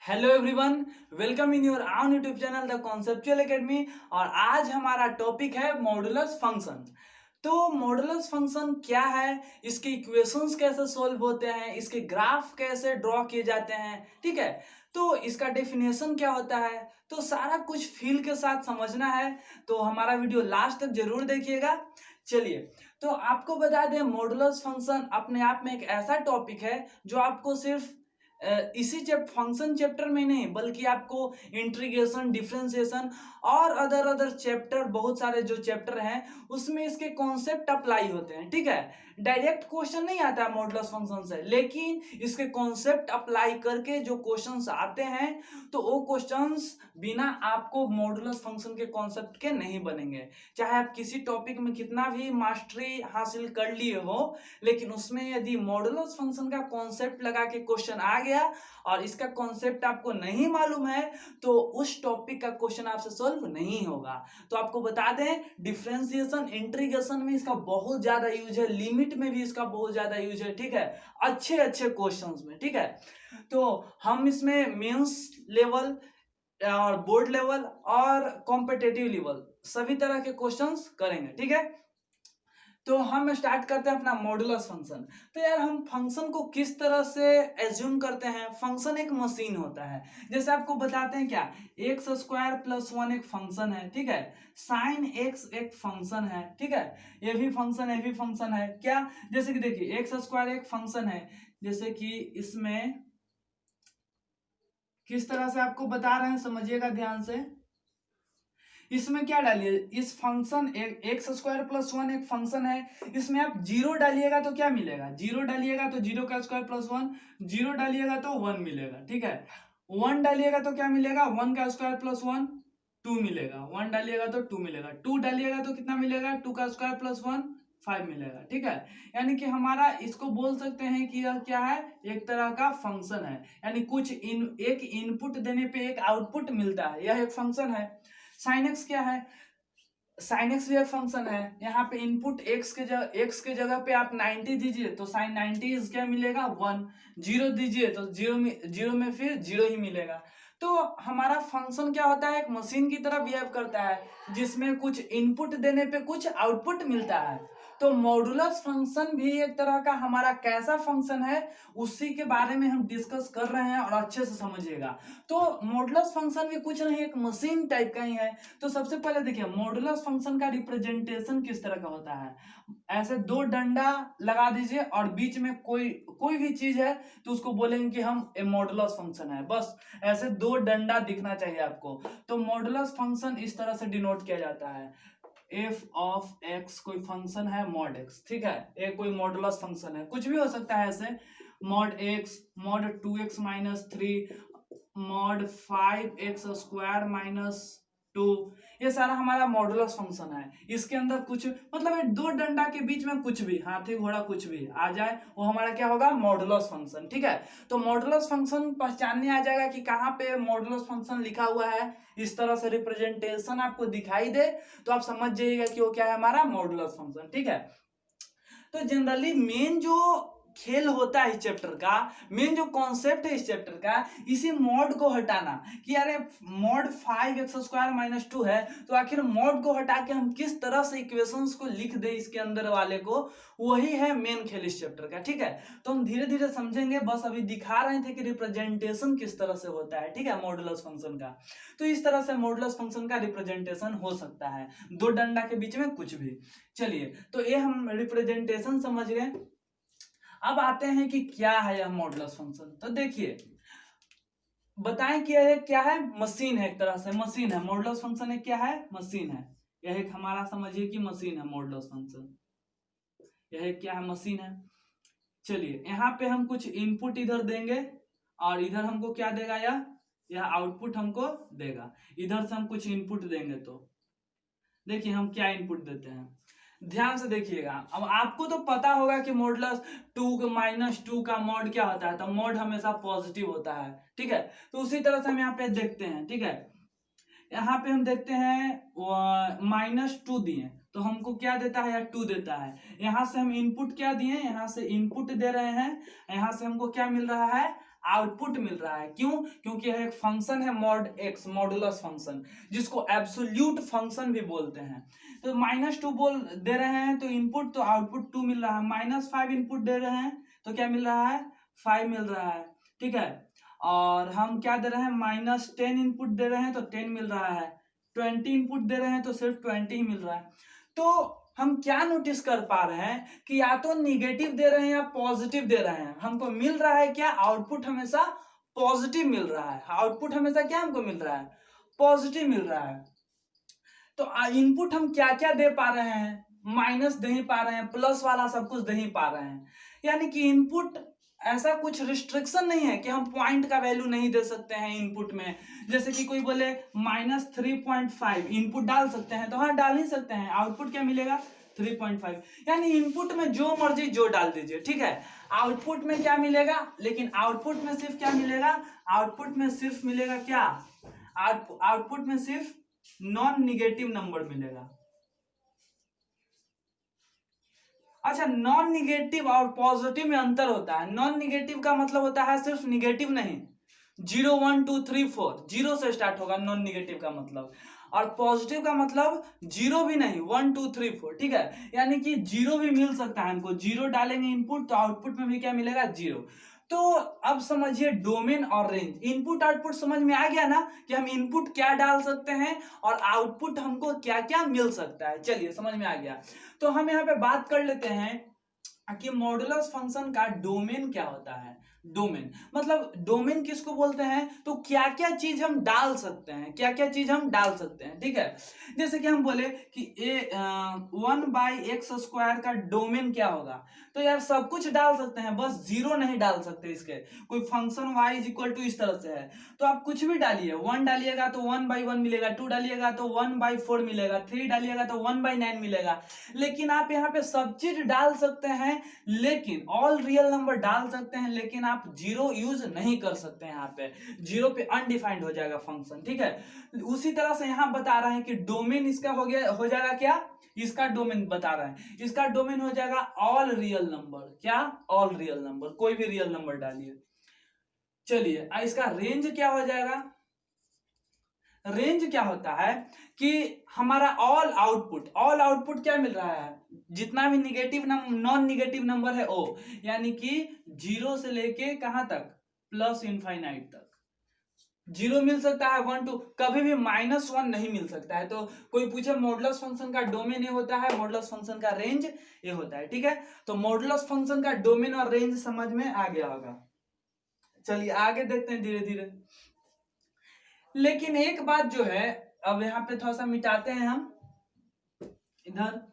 Hello everyone, welcome in your on YouTube channel the conceptual academy. और आज हमारा topic है मॉडुलस फंक्शन। तो मॉडुलस फंक्शन क्या है, इसके इक्वेशंस कैसे सॉल्व होते हैं, इसके ग्राफ कैसे ड्रॉ किए जाते हैं, ठीक है। तो इसका डेफिनेशन क्या होता है, तो सारा कुछ फील के साथ समझना है। तो हमारा वीडियो लास्ट तक जरूर देखिएगा। चलिए, तो आपको बता दें मॉडुलस फंक्शन अपने आप में एक ऐसा टॉपिक है जो आपको सिर्फ इसी फंक्शन चैप्टर में नहीं बल्कि आपको इंटीग्रेशन, डिफरेंशिएशन और अदर चैप्टर, बहुत सारे जो चैप्टर हैं उसमें इसके कॉन्सेप्ट अप्लाई होते हैं, ठीक है। डायरेक्ट क्वेश्चन नहीं आता है मॉडुलस फंक्शन से, लेकिन इसके कॉन्सेप्ट अप्लाई करके जो क्वेश्चंस आते हैं तो वो क्वेश्चंस बिना आपको मॉडुलस फंक्शन के कॉन्सेप्ट के नहीं बनेंगे। चाहे आप किसी टॉपिक में कितना भी मास्टरी हासिल कर लिए हो, लेकिन उसमें यदि मॉडुलस फंक्शन का कॉन्सेप्ट लगा के क्वेश्चन आ गया और इसका कॉन्सेप्ट आपको नहीं मालूम है तो उस टॉपिक का क्वेश्चन आपसे सॉल्व नहीं होगा। तो आपको बता दें डिफरेंशिएशन, इंटीग्रेशन में इसका बहुत ज्यादा यूज है, लिमिट में भी इसका बहुत ज्यादा यूज है, ठीक है, अच्छे अच्छे क्वेश्चंस में, ठीक है। तो हम इसमें मेंस लेवल और बोर्ड लेवल और कॉम्पिटिटिव लेवल सभी तरह के क्वेश्चंस करेंगे, ठीक है। तो हम स्टार्ट करते हैं अपना मॉडुलस फंक्शन। तो यार हम फंक्शन को किस तरह से एज्यूम करते हैं, फंक्शन एक मशीन होता है। जैसे आपको बताते हैं क्या, एक्स स्क्वायर प्लस वन एक फंक्शन है, ठीक है। साइन एक्स एक फंक्शन है, ठीक है। ये भी फंक्शन, ये भी फंक्शन है क्या। जैसे कि देखिए एक्स स्क्वायर एक फंक्शन है, जैसे कि इसमें किस तरह से आपको बता रहे हैं समझिएगा ध्यान से। इसमें क्या डालिए, इस function x square plus one एक फंक्शन है, इसमें आप जीरो डालिएगा तो क्या मिलेगा, जीरो डालिएगा तो जीरो का स्क्वायर प्लस वन, जीरो डालिएगा तो वन मिलेगा, ठीक है। वन डालिएगा तो क्या मिलेगा, वन का स्क्वायर प्लस वन, टू मिलेगा। वन डालिएगा तो टू मिलेगा, टू डालिएगा तो कितना मिलेगा, टू का स्क्वायर प्लस वन, फाइव मिलेगा, ठीक है। यानी कि हमारा इसको बोल सकते हैं कि यह क्या है, एक तरह का फंक्शन है। यानी एक इनपुट देने पे एक आउटपुट मिलता है, यह एक फंक्शन है। साइन एक्स क्या है, साइन एक्स भी एक फंक्शन है। यहाँ पे इनपुट एक्स के जगह पे आप 90 दीजिए तो साइन 90 क्या मिलेगा, वन। जीरो दीजिए तो जीरो में फिर जीरो ही मिलेगा। तो हमारा फंक्शन क्या होता है, एक मशीन की तरह बिहेव करता है जिसमें कुछ इनपुट देने पे कुछ आउटपुट मिलता है। तो मॉडुलस फंक्शन भी एक तरह का हमारा कैसा फंक्शन है उसी के बारे में हम डिस्कस कर रहे हैं और अच्छे से समझिएगा। तो मॉडुलस फंक्शन भी कुछ नहीं, एक मशीन टाइप का ही है। तो सबसे पहले देखिए मॉडुलस फंक्शन का रिप्रेजेंटेशन किस तरह का होता है। ऐसे दो डंडा लगा दीजिए और बीच में कोई कोई भी चीज है तो उसको बोलेंगे कि हम ए मॉडुलस फंक्शन है, बस ऐसे दो डंडा दिखना चाहिए आपको। तो मॉडुलस फंक्शन इस तरह से डिनोट किया जाता है, एफ ऑफ एक्स कोई फंक्शन है मॉड एक्स, ठीक है। ये कोई मॉडुलस फंक्शन है, कुछ भी हो सकता है ऐसे, mod x, mod to x minus three, mod five x square minus two, ये सारा हमारा मॉडुलस फंक्शन है। इसके अंदर कुछ मतलब दो डंडा के बीच में कुछ भी, हाथी घोड़ा कुछ भी आ जाए वो हमारा क्या होगा, मॉडुलस फंक्शन, ठीक है। तो मॉडुलस फंक्शन पहचानने आ जाएगा कि कहाँ पे मॉडुलस फंक्शन लिखा हुआ है, इस तरह से रिप्रेजेंटेशन आपको दिखाई दे तो आप समझ जाइएगा कि वो क्या है, हमारा मॉडुलस फंक्शन, ठीक है। तो जनरली मेन जो खेल होता है इस चैप्टर का, मेन जो कॉन्सेप्ट है इस चैप्टर का, इसी मॉड को हटाना कि यार mod five x square minus two है तो आखिर मॉड को हटा के हम किस तरह से इक्वेशंस को लिख दे इसके अंदर वाले को, वही है मेन खेल इस चैप्टर का, ठीक है। तो हम धीरे धीरे समझेंगे, बस अभी दिखा रहे थे कि रिप्रेजेंटेशन किस तरह से होता है, ठीक है, मॉडुलस फंक्शन का। तो इस तरह से मॉडुलस फंक्शन का रिप्रेजेंटेशन हो सकता है, दो डंडा के बीच में कुछ भी। चलिए, तो ये हम रिप्रेजेंटेशन समझ गए। अब आते हैं कि क्या है यह मॉडुलस फंक्शन। तो देखिए बताएं कि यह क्या है, मशीन है, एक तरह से मशीन है। मॉडुलस फंक्शन एक क्या है, मशीन है। यह एक हमारा समझिए कि मशीन है मॉडुलस फंक्शन, यह एक क्या है, मशीन है। चलिए यहाँ पे हम कुछ इनपुट इधर देंगे और इधर हमको क्या देगा, यह आउटपुट हमको देगा। इधर से हम कुछ इनपुट देंगे तो देखिए हम क्या इनपुट देते हैं, ध्यान से देखिएगा। अब आपको तो पता होगा कि मॉडुलस टू माइनस टू का मॉड क्या होता है, तो मॉड हमेशा पॉजिटिव होता है, ठीक है। तो उसी तरह से हम यहाँ पे देखते हैं, ठीक है। यहाँ पे हम देखते हैं माइनस टू दिए तो हमको क्या देता है, या टू देता है। यहाँ से हम इनपुट क्या दिए, यहाँ से इनपुट दे रहे हैं, यहाँ से हमको क्या मिल रहा है, आउटपुट मिल रहा है। क्यों? क्योंकि यह एक फंक्शन है मॉड एक्स, मॉडुलस फंक्शन, जिसको एब्सोल्यूट फंक्शन भी बोलते हैं। तो -2 बोल दे रहे हैं तो इनपुट, तो आउटपुट 2 मिल रहा है। -5 इनपुट दे रहे हैं तो क्या मिल रहा है? 5 मिल रहा है, ठीक है। और हम क्या दे रहे हैं? -10 इनपुट दे रहे हैं तो 10 मिल रहा है। 20 इनपुट दे रहे हैं तो सिर्फ 20 ही मिल रहा है। तो हम क्या नोटिस कर पा रहे हैं कि या तो निगेटिव दे रहे हैं या पॉजिटिव दे रहे हैं। हमको मिल रहा है क्या? आउटपुट हमेशा पॉजिटिव मिल रहा है। आउटपुट हमेशा क्या हमको मिल रहा है? पॉजिटिव मिल रहा है। तो इनपुट हम क्या क्या दे पा रहे हैं? माइनस दे ही पा रहे हैं, प्लस वाला सब कुछ दे ही पा रहे हैं। यानी कि इनपुट ऐसा कुछ रिस्ट्रिक्शन नहीं है कि हम पॉइंट का वैल्यू नहीं दे सकते हैं इनपुट में। जैसे कि कोई बोले -3.5 इनपुट डाल सकते हैं, तो हाँ डाल ही सकते हैं। आउटपुट क्या मिलेगा? 3.5। यानी इनपुट में जो मर्जी जो डाल दीजिए, ठीक है। आउटपुट में क्या मिलेगा? लेकिन आउटपुट में सिर्फ क्या मिलेगा? आउटपुट में सिर्फ मिलेगा क्या? आउटपुट में सिर्फ नॉन निगेटिव नंबर मिलेगा। अच्छा, नॉन निगेटिव और पॉजिटिव में अंतर होता है। नॉन निगेटिव का मतलब होता है सिर्फ निगेटिव नहीं, 0 1 2 3 4 जीरो से स्टार्ट होगा नॉन निगेटिव का मतलब। और पॉजिटिव का मतलब जीरो भी नहीं, 1 2 3 4, ठीक है। यानी कि जीरो भी मिल सकता है हमको। जीरो डालेंगे इनपुट तो आउटपुट में भी क्या मिलेगा? जीरो। तो अब समझिए डोमेन और रेंज। इनपुट आउटपुट समझ में आ गया ना कि हम इनपुट क्या डाल सकते हैं और आउटपुट हमको क्या क्या मिल सकता है। चलिए समझ में आ गया। तो हम यहाँ पे बात कर लेते हैं कि मॉडुलस फंक्शन का डोमेन क्या होता है। डोमेन मतलब डोमेन किसको बोलते हैं? तो क्या क्या चीज हम डाल सकते हैं, क्या क्या चीज हम डाल सकते हैं, ठीक है। जैसे कि हम बोले कि 1/x² का डोमेन क्या होगा, तो यार सब कुछ डाल सकते हैं, बस जीरो नहीं डाल सकते। इसके कोई फंक्शन y = इस तरह से है तो आप कुछ भी डालिए। 1 डालिएगा तो 1/1 मिलेगा, 2 डालिएगा तो 1/4 मिलेगा, 3 डालिएगा तो 1/9 मिलेगा। लेकिन आप यहाँ पे सब चीज डाल सकते हैं, लेकिन ऑल रियल नंबर डाल सकते हैं, लेकिन आप जीरो यूज नहीं कर सकते हैं। यहाँ पे जीरो पे अनडिफाइंड हो जाएगा फंक्शन, ठीक है। उसी तरह से यहाँ बता रहा है कि डोमेन इसका हो जाएगा क्या? इसका डोमेन बता रहा है, इसका डोमेन हो जाएगा ऑल रियल नंबर। क्या? ऑल रियल नंबर, कोई भी रियल नंबर डालिए। चलिए इसका रेंज क्या हो जाएगा? रेंज क्या होता है कि हमारा ऑल आउटपुट क्या मिल रहा है? जितना भी निगेटिव नॉन निगेटिव नंबर है ओ, यानी कि जीरो से लेके कहां तक? प्लस इनफाइनाइट तक जीरो मिल सकता है। 1 2, कभी भी -1 नहीं मिल सकता है। तो कोई पूछे मॉडुलस फंक्शन का डोमेन ये होता है, मॉडुलस फंक्शन का रेंज ये होता है, ठीक है। तो मॉडुलस फंक्शन का डोमेन और रेंज समझ में आ गया होगा। चलिए आगे देखते हैं धीरे धीरे। लेकिन एक बात जो है, अब यहाँ पे थोड़ा सा मिटाते हैं हम इधर।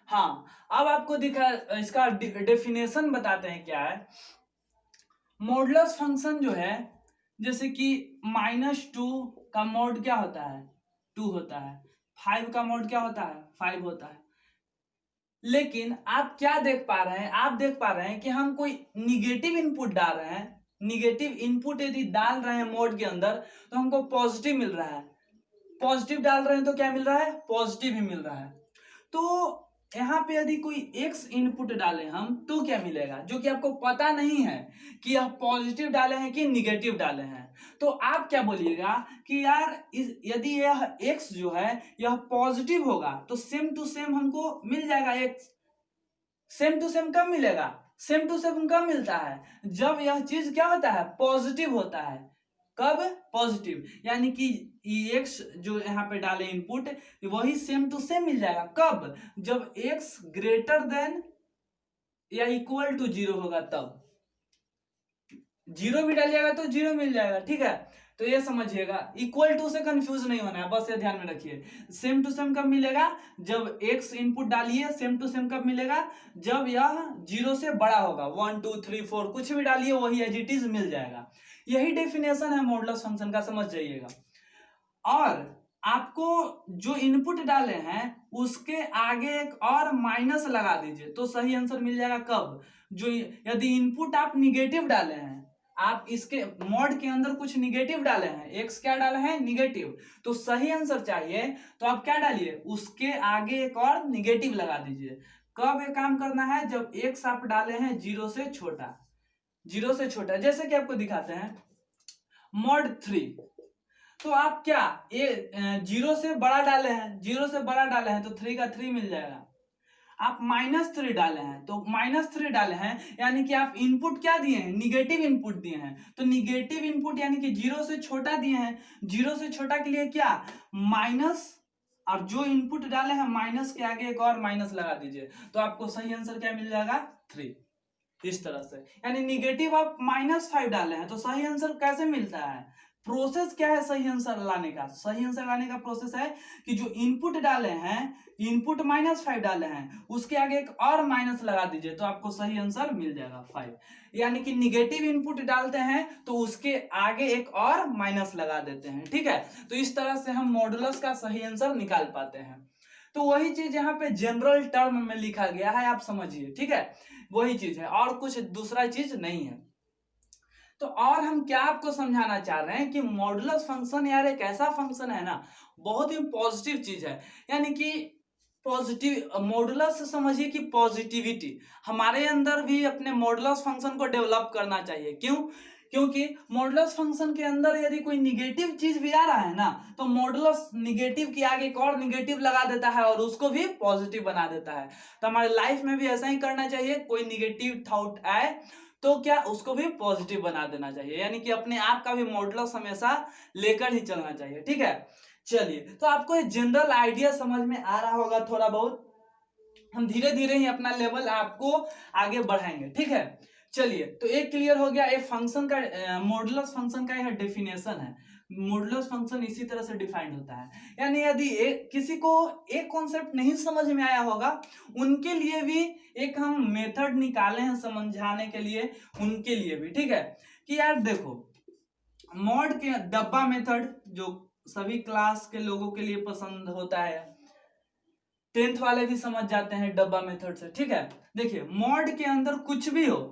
हाँ, अब आपको दिखा, इसका डेफिनेशन बताते हैं क्या है। मॉडुलस फंक्शन जो है, जैसे कि -2 का मॉड क्या होता है? 2 होता है। 5 का मॉड क्या होता है? 5 होता है। लेकिन आप क्या देख पा रहे हैं? आप देख पा रहे हैं कि हम कोई निगेटिव इनपुट डाल रहे हैं। निगेटिव इनपुट यदि डाल रहे हैं मोड के अंदर तो हमको पॉजिटिव मिल रहा है। पॉजिटिव डाल रहे हैं तो क्या मिल रहा है? पॉजिटिव ही मिल रहा है। तो यहाँ पे यदि कोई x इनपुट डालें हम तो क्या मिलेगा, जो कि आपको पता नहीं है कि यह पॉजिटिव डाले हैं कि निगेटिव डाले हैं। तो आप क्या बोलिएगा कि यार यदि यह x जो है यह पॉजिटिव होगा तो सेम टू सेम हमको मिल जाएगा x। सेम टू सेम कब मिलेगा? सेम टू सेम कब मिलता है? जब यह चीज क्या होता है? पॉजिटिव होता है। कब? पॉजिटिव। यानी कि एक्स जो यहाँ पे डाले इनपुट वही सेम टू सेम मिल जाएगा। कब? जब एक्स ग्रेटर देन या इक्वल टू जीरो होगा तब। जीरो भी डालिएगा तो जीरो मिल जाएगा, ठीक है। तो ये समझिएगा, इक्वल टू से कंफ्यूज नहीं होना है, बस ये ध्यान में रखिए। सेम टू सेम कब मिलेगा? जब एक्स इनपुट डालिए। सेम टू सेम कब मिलेगा? जब यह जीरो से बड़ा होगा। 1 2 3 4 कुछ भी डालिए वही एज इट इज मिल जाएगा। यही डेफिनेशन है मॉडुलस फंक्शन का, समझ जाइएगा। और आपको जो इनपुट डाले हैं उसके आगे एक और माइनस लगा दीजिए तो सही आंसर मिल जाएगा। कब? जो यदि इनपुट आप निगेटिव डाले हैं आप इसके मॉड के अंदर कुछ निगेटिव डाले हैं, एक्स क्या डाले हैं, निगेटिव, तो सही आंसर चाहिए तो आप क्या डालिए, उसके आगे एक और निगेटिव लगा दीजिए। कब ये काम करना है, जब एक्स आप डाले हैं जीरो से छोटा, जीरो से छोटा, जैसे कि आपको दिखाते हैं मॉड 3, तो आप क्या ये जीरो से बड़ा डाले हैं, जीरो से बड़ा डाले हैं तो 3 का 3 मिल जाएगा। आप -3 डाले हैं तो -3 डाले हैं, यानी कि आप इनपुट क्या दिए हैं, निगेटिव इनपुट दिए हैं, तो निगेटिव इनपुट यानी कि जीरो से छोटा दिए हैं, जीरो से छोटा के लिए क्या माइनस, और जो इनपुट डाले हैं माइनस के आगे एक और माइनस लगा दीजिए, तो आपको सही आंसर क्या मिल जाएगा, 3। इस तरह से, यानी निगेटिव आप -5 डाले हैं तो सही आंसर कैसे मिलता है, प्रोसेस क्या है सही आंसर लाने का, सही आंसर लाने का प्रोसेस है कि जो इनपुट डाले हैं, इनपुट -5 डाले हैं, उसके आगे एक और माइनस लगा दीजिए तो आपको सही आंसर मिल जाएगा 5। यानी कि निगेटिव इनपुट डालते हैं तो उसके आगे एक और माइनस लगा देते हैं, ठीक है। तो इस तरह से हम मॉडुलस का सही आंसर निकाल पाते हैं। तो वही चीज यहाँ पे जनरल टर्म में लिखा गया है, आप समझिए, ठीक है, वही चीज है और कुछ दूसरा चीज नहीं है। तो और हम क्या आपको समझाना चाह रहे हैं कि मॉडुलस फंक्शन यार एक ऐसा फंक्शन है ना, बहुत ही पॉजिटिव चीज है, यानी कि पॉजिटिव मॉडुलस से समझिए कि पॉजिटिविटी, हमारे अंदर भी अपने मॉडुलस फंक्शन को डेवलप करना चाहिए। क्यों, क्योंकि मॉडुलस फंक्शन के अंदर यदि कोई निगेटिव चीज भी आ रहा है ना, तो मॉडुलस निगेटिव के आगे एक और निगेटिव लगा देता है और उसको भी पॉजिटिव बना देता है। तो हमारे लाइफ में भी ऐसा ही करना चाहिए, कोई निगेटिव थॉट आए तो क्या उसको भी पॉजिटिव बना देना चाहिए, यानी कि अपने आप का भी मॉडुलस हमेशा लेकर ही चलना चाहिए, ठीक है। चलिए, तो आपको ये जनरल आइडिया समझ में आ रहा होगा थोड़ा बहुत, हम धीरे धीरे ही अपना लेवल आपको आगे बढ़ाएंगे, ठीक है। चलिए, तो एक क्लियर हो गया, एक फंक्शन का मॉडुलस फंक्शन का यह डेफिनेशन है। मॉडुलस फंक्शन इसी तरह से डिफाइंड होता है, यानी यदि किसी को एक कॉन्सेप्ट नहीं समझ में आया होगा, उनके लिए भी एक हम मेथड निकाले हैं समझाने के लिए, उनके लिए भी, ठीक है। कि यार देखो, मॉड के डब्बा मेथड जो सभी क्लास के लोगों के लिए पसंद होता है, 10th वाले भी समझ जाते हैं डब्बा मेथड से, ठीक है। देखिए, मॉड के अंदर कुछ भी हो,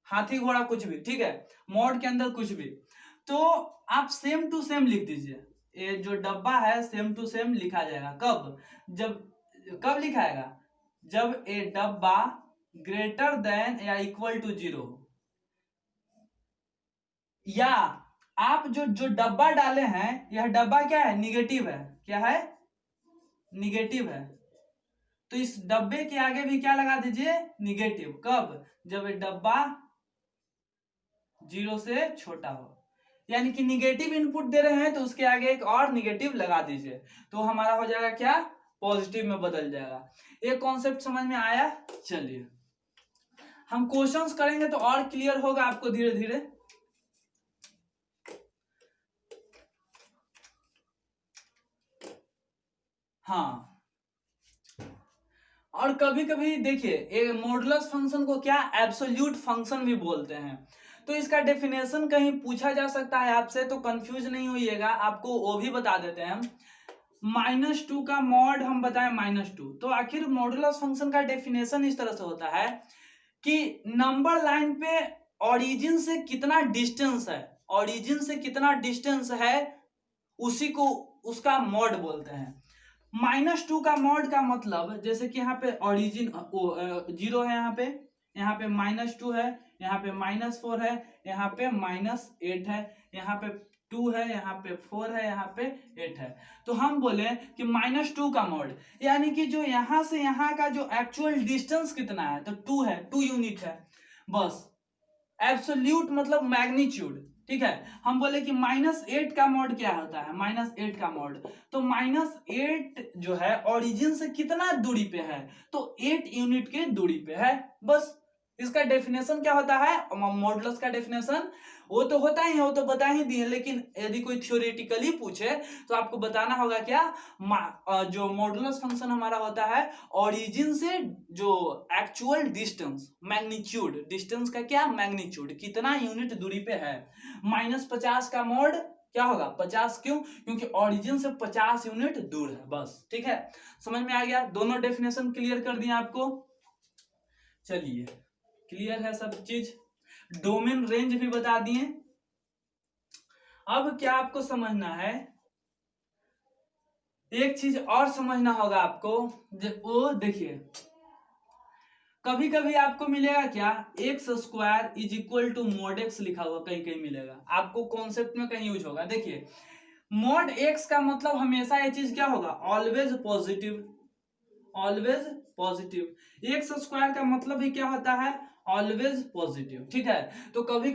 हाथी घोड़ा कुछ भी, ठीक है, मॉड के अंदर कुछ भी, तो आप सेम टू सेम लिख दीजिए। ये जो डब्बा है सेम टू सेम लिखा जाएगा, कब, जब कब लिखाएगा, जब ए डब्बा ग्रेटर देन या इक्वल टू 0, या आप जो जो डब्बा डाले हैं, यह डब्बा क्या है, निगेटिव है, क्या है, निगेटिव है, तो इस डब्बे के आगे भी क्या लगा दीजिए, निगेटिव, कब, जब ये डब्बा 0 से छोटा हो, यानी कि निगेटिव इनपुट दे रहे हैं तो उसके आगे एक और निगेटिव लगा दीजिए, तो हमारा हो जाएगा क्या, पॉजिटिव में बदल जाएगा। एक कॉन्सेप्ट समझ में आया। चलिए, हम क्वेश्चंस करेंगे तो और क्लियर होगा आपको धीरे धीरे। हाँ, और कभी कभी देखिए, मॉडुलस फंक्शन को क्या एब्सोल्यूट फंक्शन भी बोलते हैं, तो इसका डेफिनेशन कहीं पूछा जा सकता है आपसे, तो कंफ्यूज नहीं होइएगा, आपको वो भी बता देते हैं हम। -2 का मॉड हम बताएं -2, तो आखिर मॉडुलस फंक्शन का डेफिनेशन इस तरह से होता है कि नंबर लाइन पे ओरिजिन से कितना डिस्टेंस है, ओरिजिन से कितना डिस्टेंस है, उसी को उसका मॉड बोलते हैं। -2 का मॉड का मतलब, जैसे कि यहाँ पे ओरिजिन 0 है, यहाँ पे -2 है, यहाँ पे -4 है, यहाँ पे -8 है, यहाँ पे 2 है, यहाँ पे 4 है, यहाँ पे 8 है, तो हम बोले कि -2 का मॉड, यानी कि जो यहाँ से यहाँ का जो एक्चुअल डिस्टेंस कितना है, तो 2 है, 2 यूनिट है बस। एब्सोल्यूट मतलब मैग्नीट्यूड, ठीक है। हम बोले कि -8 का मॉड क्या होता है, -8 का मॉड, तो -8 जो है ओरिजिन से कितना दूरी पे है, तो 8 यूनिट के दूरी पे है, बस। इसका डेफिनेशन क्या होता है, मॉडुलस का डेफिनेशन वो तो होता ही है, वो तो बता ही दिए, लेकिन यदि कोई थ्योरेटिकली पूछे तो आपको बताना होगा क्या, जो मॉडुलस फंक्शन हमारा होता है ओरिजिन से जो एक्चुअल डिस्टेंस, मैग्नीट्यूड, डिस्टेंस का क्या, मैग्नीट्यूड, कितना यूनिट दूरी पे है। -50 का मॉड क्या होगा, 50, क्यों, क्योंकि ओरिजिन से 50 यूनिट दूर है, बस, ठीक है। समझ में आ गया, दोनों डेफिनेशन क्लियर कर दिया आपको। चलिए, क्लियर है सब चीज। डोमेन रेंज भी बता दिए। अब क्या आपको समझना है, एक चीज और समझना होगा आपको, वो देखिए कभी कभी आपको मिलेगा क्या, x square is equal to mod x लिखा हुआ कहीं कहीं मिलेगा आपको, कॉन्सेप्ट में कहीं यूज होगा। देखिए मॉड एक्स का मतलब हमेशा ये चीज क्या होगा, always positive, always positive. X square का मतलब ही क्या होता है, ऑलवेज पॉजिटिव, ठीक है। तो कभी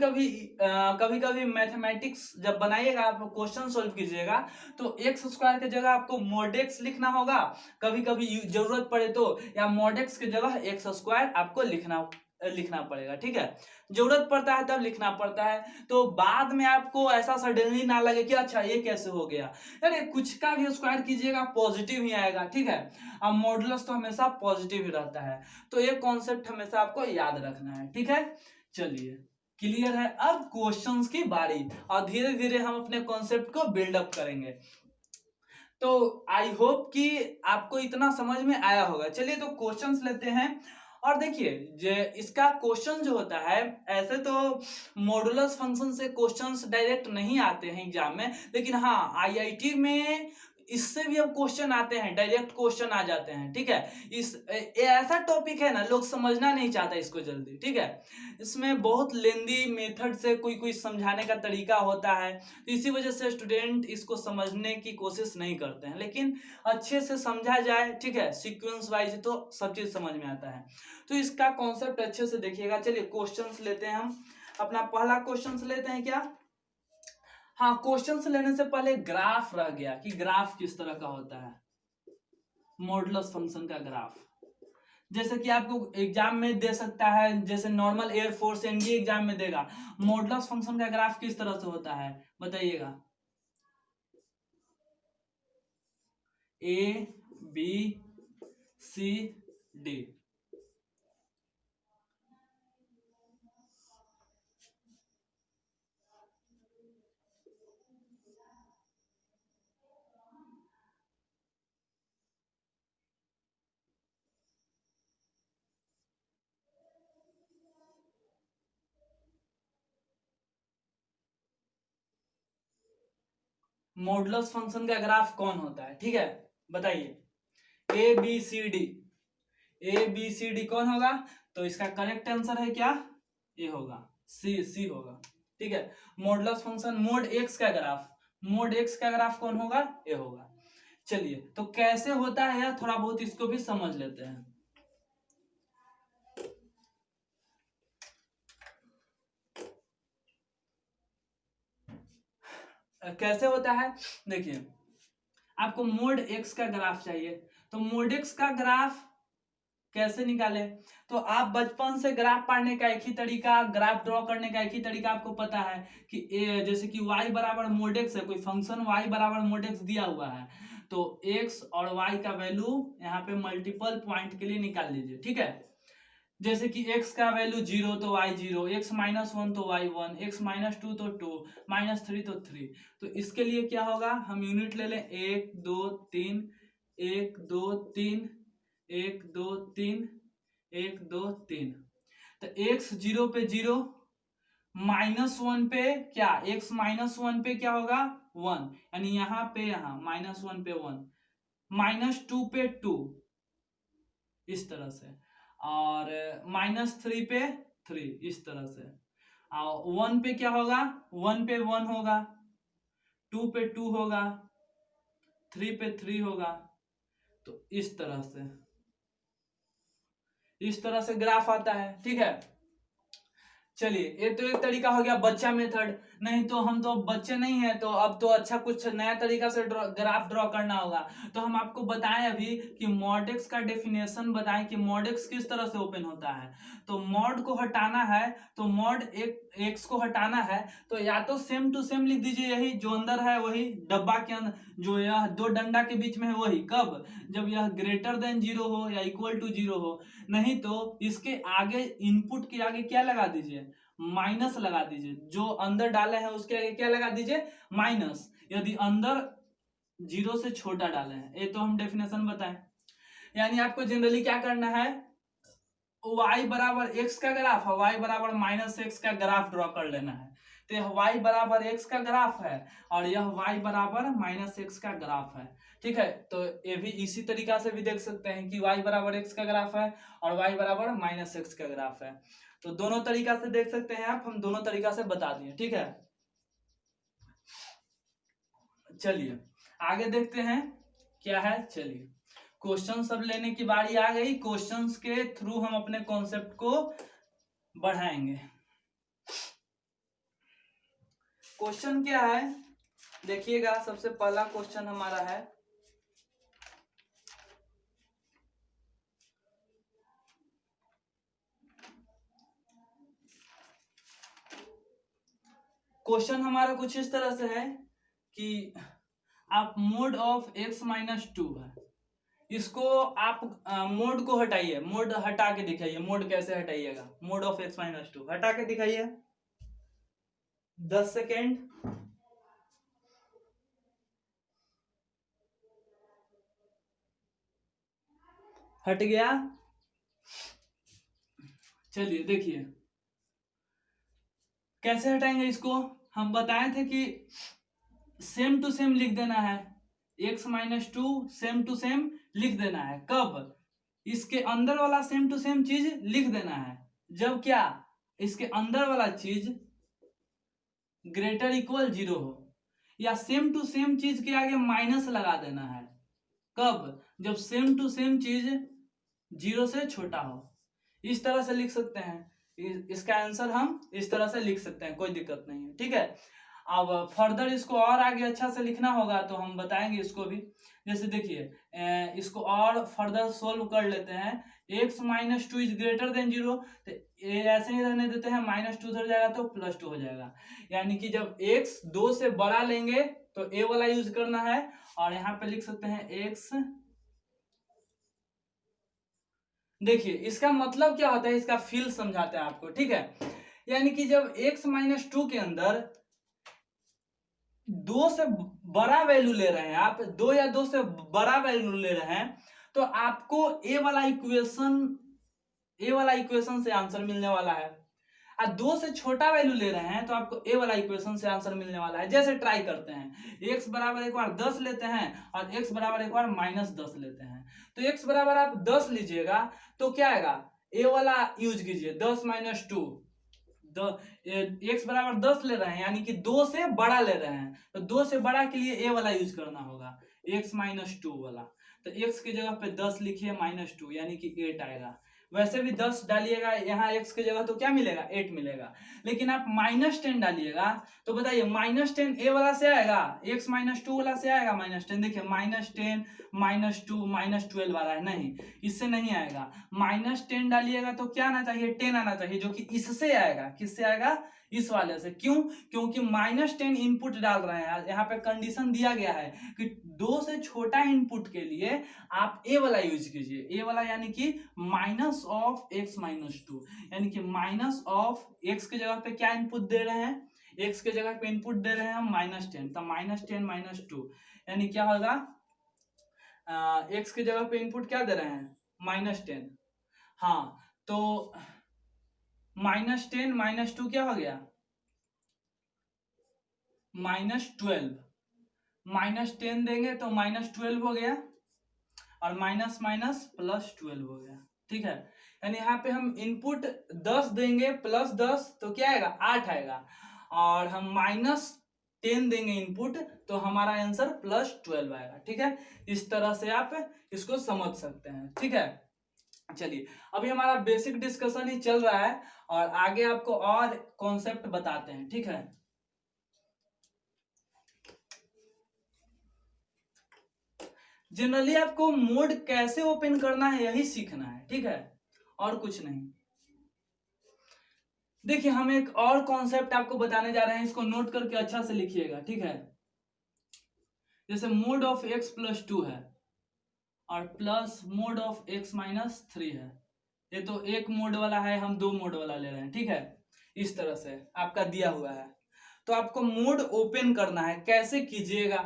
कभी मैथमेटिक्स जब बनाइएगा, आप क्वेश्चन सोल्व कीजिएगा, तो एक्स स्क्वायर की जगह आपको मॉड एक्स लिखना होगा, कभी कभी जरूरत पड़े तो, या मॉड एक्स की जगह एक्स स्क्वायर आपको लिखना पड़ेगा, ठीक है। जरूरत पड़ता है तब लिखना पड़ता है, तो बाद में आपको ऐसा सडनली ना लगे कि अच्छा ये कैसे हो गया, अरे कुछ का भी स्क्वायर कीजिएगा पॉजिटिव ही आएगा, ठीक है। अब मॉडुलस तो हमेशा पॉजिटिव ही रहता है, तो ये कॉन्सेप्ट हमेशा आपको याद रखना है, ठीक है। चलिए क्लियर है। अब क्वेश्चंस की बारी, और धीरे धीरे हम अपने कॉन्सेप्ट को बिल्डअप करेंगे। तो आई होप कि आपको इतना समझ में आया होगा। चलिए तो क्वेश्चंस लेते हैं, और देखिए इसका क्वेश्चन जो होता है, ऐसे तो मॉडुलस फंक्शन से क्वेश्चंस डायरेक्ट नहीं आते हैं एग्जाम में, लेकिन हाँ आईआईटी में इससे भी अब क्वेश्चन आते हैं, डायरेक्ट क्वेश्चन आ जाते हैं, ठीक है। ऐसा टॉपिक है ना, लोग समझना नहीं चाहता इसको जल्दी, ठीक है। इसमें बहुत लेंदी मेथड से कोई कोई समझाने का तरीका होता है, तो इसी वजह से स्टूडेंट इसको समझने की कोशिश नहीं करते हैं, लेकिन अच्छे से समझा जाए, ठीक है, सीक्वेंस वाइज, तो सब चीज समझ में आता है। तो इसका कॉन्सेप्ट अच्छे से देखिएगा। चलिए क्वेश्चंस लेते हैं हम। अपना पहला क्वेश्चंस लेते हैं क्या, हाँ क्वेश्चंस लेने से पहले ग्राफ रह गया कि ग्राफ किस तरह का होता है, मॉडुलस फंक्शन का ग्राफ। जैसे कि आपको एग्जाम में दे सकता है, जैसे नॉर्मल एयरफोर्स एनडीए एग्जाम में देगा, मॉडुलस फंक्शन का ग्राफ किस तरह से होता है बताइएगा। A B C D, modulus function का ग्राफ कौन होता है, ठीक है, बताइए। A B C D, A B C D कौन होगा, तो इसका करेक्ट आंसर है क्या, ए होगा, सी होगा, ठीक है। मॉडुलस फंक्शन मोड एक्स का ग्राफ, मोड एक्स का ग्राफ कौन होगा, ए होगा। चलिए तो कैसे होता है यार, थोड़ा बहुत इसको भी समझ लेते हैं। कैसे होता है, देखिए आपको मोड एक्स का ग्राफ चाहिए, तो मोड एक्स का ग्राफ कैसे निकाले, तो आप बचपन से ग्राफ पढ़ने का एक ही तरीका, ग्राफ ड्रॉ करने का एक ही तरीका आपको पता है कि जैसे कि y बराबर मोड एक्स है, कोई फंक्शन y बराबर मोड एक्स दिया हुआ है, तो x और y का वैल्यू यहाँ पे मल्टीपल पॉइंट के लिए निकाल लीजिए, ठीक है। जैसे कि x का वैल्यू 0 तो y 0, x माइनस 1 तो y 1, x माइनस 2 तो 2, माइनस 3 तो 3। तो इसके लिए क्या होगा, हम यूनिट ले लें, 1 2 3, 1 2 3, 1 2 3, 1 2 3। तो x 0 पे 0, माइनस 1 पे क्या, x माइनस 1 पे क्या होगा 1, यानी यहाँ पे यहाँ माइनस 1 पे 1, माइनस 2 पे 2, इस तरह से, और माइनस 3 पे 3, इस तरह से। और 1 पे क्या होगा, 1 पे 1 होगा, 2 पे 2 होगा, 3 पे 3 होगा, तो इस तरह से, इस तरह से ग्राफ आता है, ठीक है। चलिए ये तो एक तरीका हो गया बच्चा मेथड, नहीं तो हम तो बच्चे नहीं है, तो अब तो अच्छा कुछ नया तरीका से ग्राफ ड्रॉ करना होगा। तो हम आपको बताएं अभी कि मॉड एक्स का डेफिनेशन बताएं कि मॉड एक्स किस तरह से ओपन होता है। तो मॉड को हटाना है, तो मॉड एक्स को हटाना है, तो या तो सेम टू सेम लिख दीजिए, यही जो अंदर है वही डब्बा के अंदर, जो यह दो डंडा के बीच में है वही, कब, जब यह ग्रेटर देन 0 हो या इक्वल टू 0 हो, नहीं तो इसके आगे इनपुट के आगे क्या लगा दीजिए, माइनस लगा दीजिए, जो अंदर डाले हैं उसके आगे क्या लगा दीजिए, माइनस, यदि अंदर 0 से छोटा डाले हैं, ये तो हम डेफिनेशन बताएं। यानी आपको जनरली क्या करना है, y बराबर x का ग्राफ है, y बराबर -x का ग्राफ ड्रॉ कर लेना है। तो यह y बराबर x का ग्राफ है और यह y बराबर -x का ग्राफ है। ठीक है, तो ये भी इसी तरीका से भी देख सकते हैं कि y बराबर x का ग्राफ है और y बराबर -x का ग्राफ है। तो दोनों तरीका से देख सकते हैं आप, हम दोनों तरीका से बता दिए। ठीक है, चलिए आगे देखते हैं क्या है। चलिए क्वेश्चन सब लेने की बारी आ गई। क्वेश्चंस के थ्रू हम अपने कॉन्सेप्ट को बढ़ाएंगे। क्वेश्चन क्या है देखिएगा, सबसे पहला क्वेश्चन हमारा है क्वेश्चन हमारा कुछ इस तरह से है कि आप मोड ऑफ x-2 है, इसको आप मोड को हटाइए, मोड हटा के दिखाइए। मोड कैसे हटाइएगा, मोड ऑफ x-2 हटा के दिखाइए। 10 सेकेंड। हट गया। चलिए देखिए कैसे हटाएंगे इसको। हम बताए थे कि सेम टू सेम लिख देना है, x-2 सेम टू सेम लिख देना है। कब? इसके अंदर वाला सेम टू सेम चीज लिख देना है जब क्या, इसके अंदर वाला चीज ग्रेटर इक्वल 0 हो, या सेम टू सेम चीज के आगे माइनस लगा देना है। कब? जब सेम टू सेम चीज 0 से छोटा हो। इस तरह से लिख सकते हैं। इसका आंसर हम इस तरह से लिख सकते हैं, कोई दिक्कत नहीं है। ठीक है, अब फर्दर इसको और आगे अच्छा से लिखना होगा तो हम बताएंगे इसको भी। जैसे देखिए इसको और फर्दर सोल्व कर लेते हैं। x-2 इज ग्रेटर देन 0, तो ये ऐसे ही रहने देते हैं, -2 उधर जाएगा तो +2 हो जाएगा। यानी कि जब x 2 से बड़ा लेंगे तो a वाला यूज करना है, और यहाँ पे लिख सकते हैं x। देखिए इसका मतलब क्या होता है, इसका फील समझाते हैं आपको। ठीक है, यानी कि जब x-2 के अंदर 2 से बड़ा वैल्यू ले रहे हैं आप, 2 या 2 से बड़ा वैल्यू ले रहे हैं, तो आपको ए वाला इक्वेशन से आंसर मिलने वाला है। और 2 से छोटा वैल्यू ले रहे हैं तो आपको ए वाला इक्वेशन से आंसर मिलने वाला है। जैसे ट्राई करते हैं, x बराबर एक बार 10 लेते हैं और x बराबर एक बार -10 लेते हैं। तो x बराबर आप 10 लीजिएगा तो क्या आएगा, ए वाला यूज कीजिए, 10 - 2। x बराबर 10 ले रहे हैं यानी कि 2 से बड़ा ले रहे हैं, तो 2 से बड़ा के लिए ए वाला यूज करना होगा, x-2 वाला। तो x की जगह पे 10 लिखिए, -2 यानी कि 8 आएगा। वैसे भी 10 डालिएगा यहाँ x की जगह तो क्या मिलेगा, 8 मिलेगा। लेकिन आप -10 डालिएगा तो बताइए -10 ए वाला से आएगा, x-2 वाला से आएगा -10। देखिए -10 -2 -12 वाला है, नहीं, इससे नहीं आएगा। -10 डालिएगा तो क्या आना चाहिए, 10 आना चाहिए, जो कि इससे आएगा। किससे आएगा, इस वाले से। क्यों? क्योंकि -10 इनपुट डाल रहे हैं। यहाँ पे कंडीशन दिया गया है कि 2 से छोटा इनपुट के लिए आप ए वाला यूज कीजिए, ए वाला यानी कि -(x-2), यानी कि (x) की जगह पे क्या इनपुट दे रहे हैं, x के जगह पे इनपुट दे रहे हैं हम -10, तो -10 - 2 यानी क्या होगा, x की जगह पे इनपुट क्या दे रहे हैं, -10। हाँ, तो -10 - 2 क्या हो गया, -12। -10 देंगे तो -12 हो गया, और माइनस माइनस +12 हो गया। ठीक है, यानी यहाँ पे हम इनपुट 10 देंगे +10 तो क्या आएगा, 8 आएगा, और हम -10 देंगे इनपुट तो हमारा आंसर +12 आएगा। ठीक है, इस तरह से आप इसको समझ सकते हैं। ठीक है, चलिए अभी हमारा बेसिक डिस्कशन ही चल रहा है और आगे आपको और कॉन्सेप्ट बताते हैं। ठीक है, जनरली आपको मोड कैसे ओपन करना है यही सीखना है। ठीक है, और कुछ नहीं। देखिए हम एक और कॉन्सेप्ट आपको बताने जा रहे हैं, इसको नोट करके अच्छा से लिखिएगा। ठीक है, जैसे मोड ऑफ x+2 है और प्लस मोड ऑफ x-3 है। ये तो एक मोड वाला है, हम 2 मोड वाला ले रहे हैं। ठीक है, इस तरह से आपका दिया हुआ है, तो आपको मोड ओपन करना है। कैसे कीजिएगा,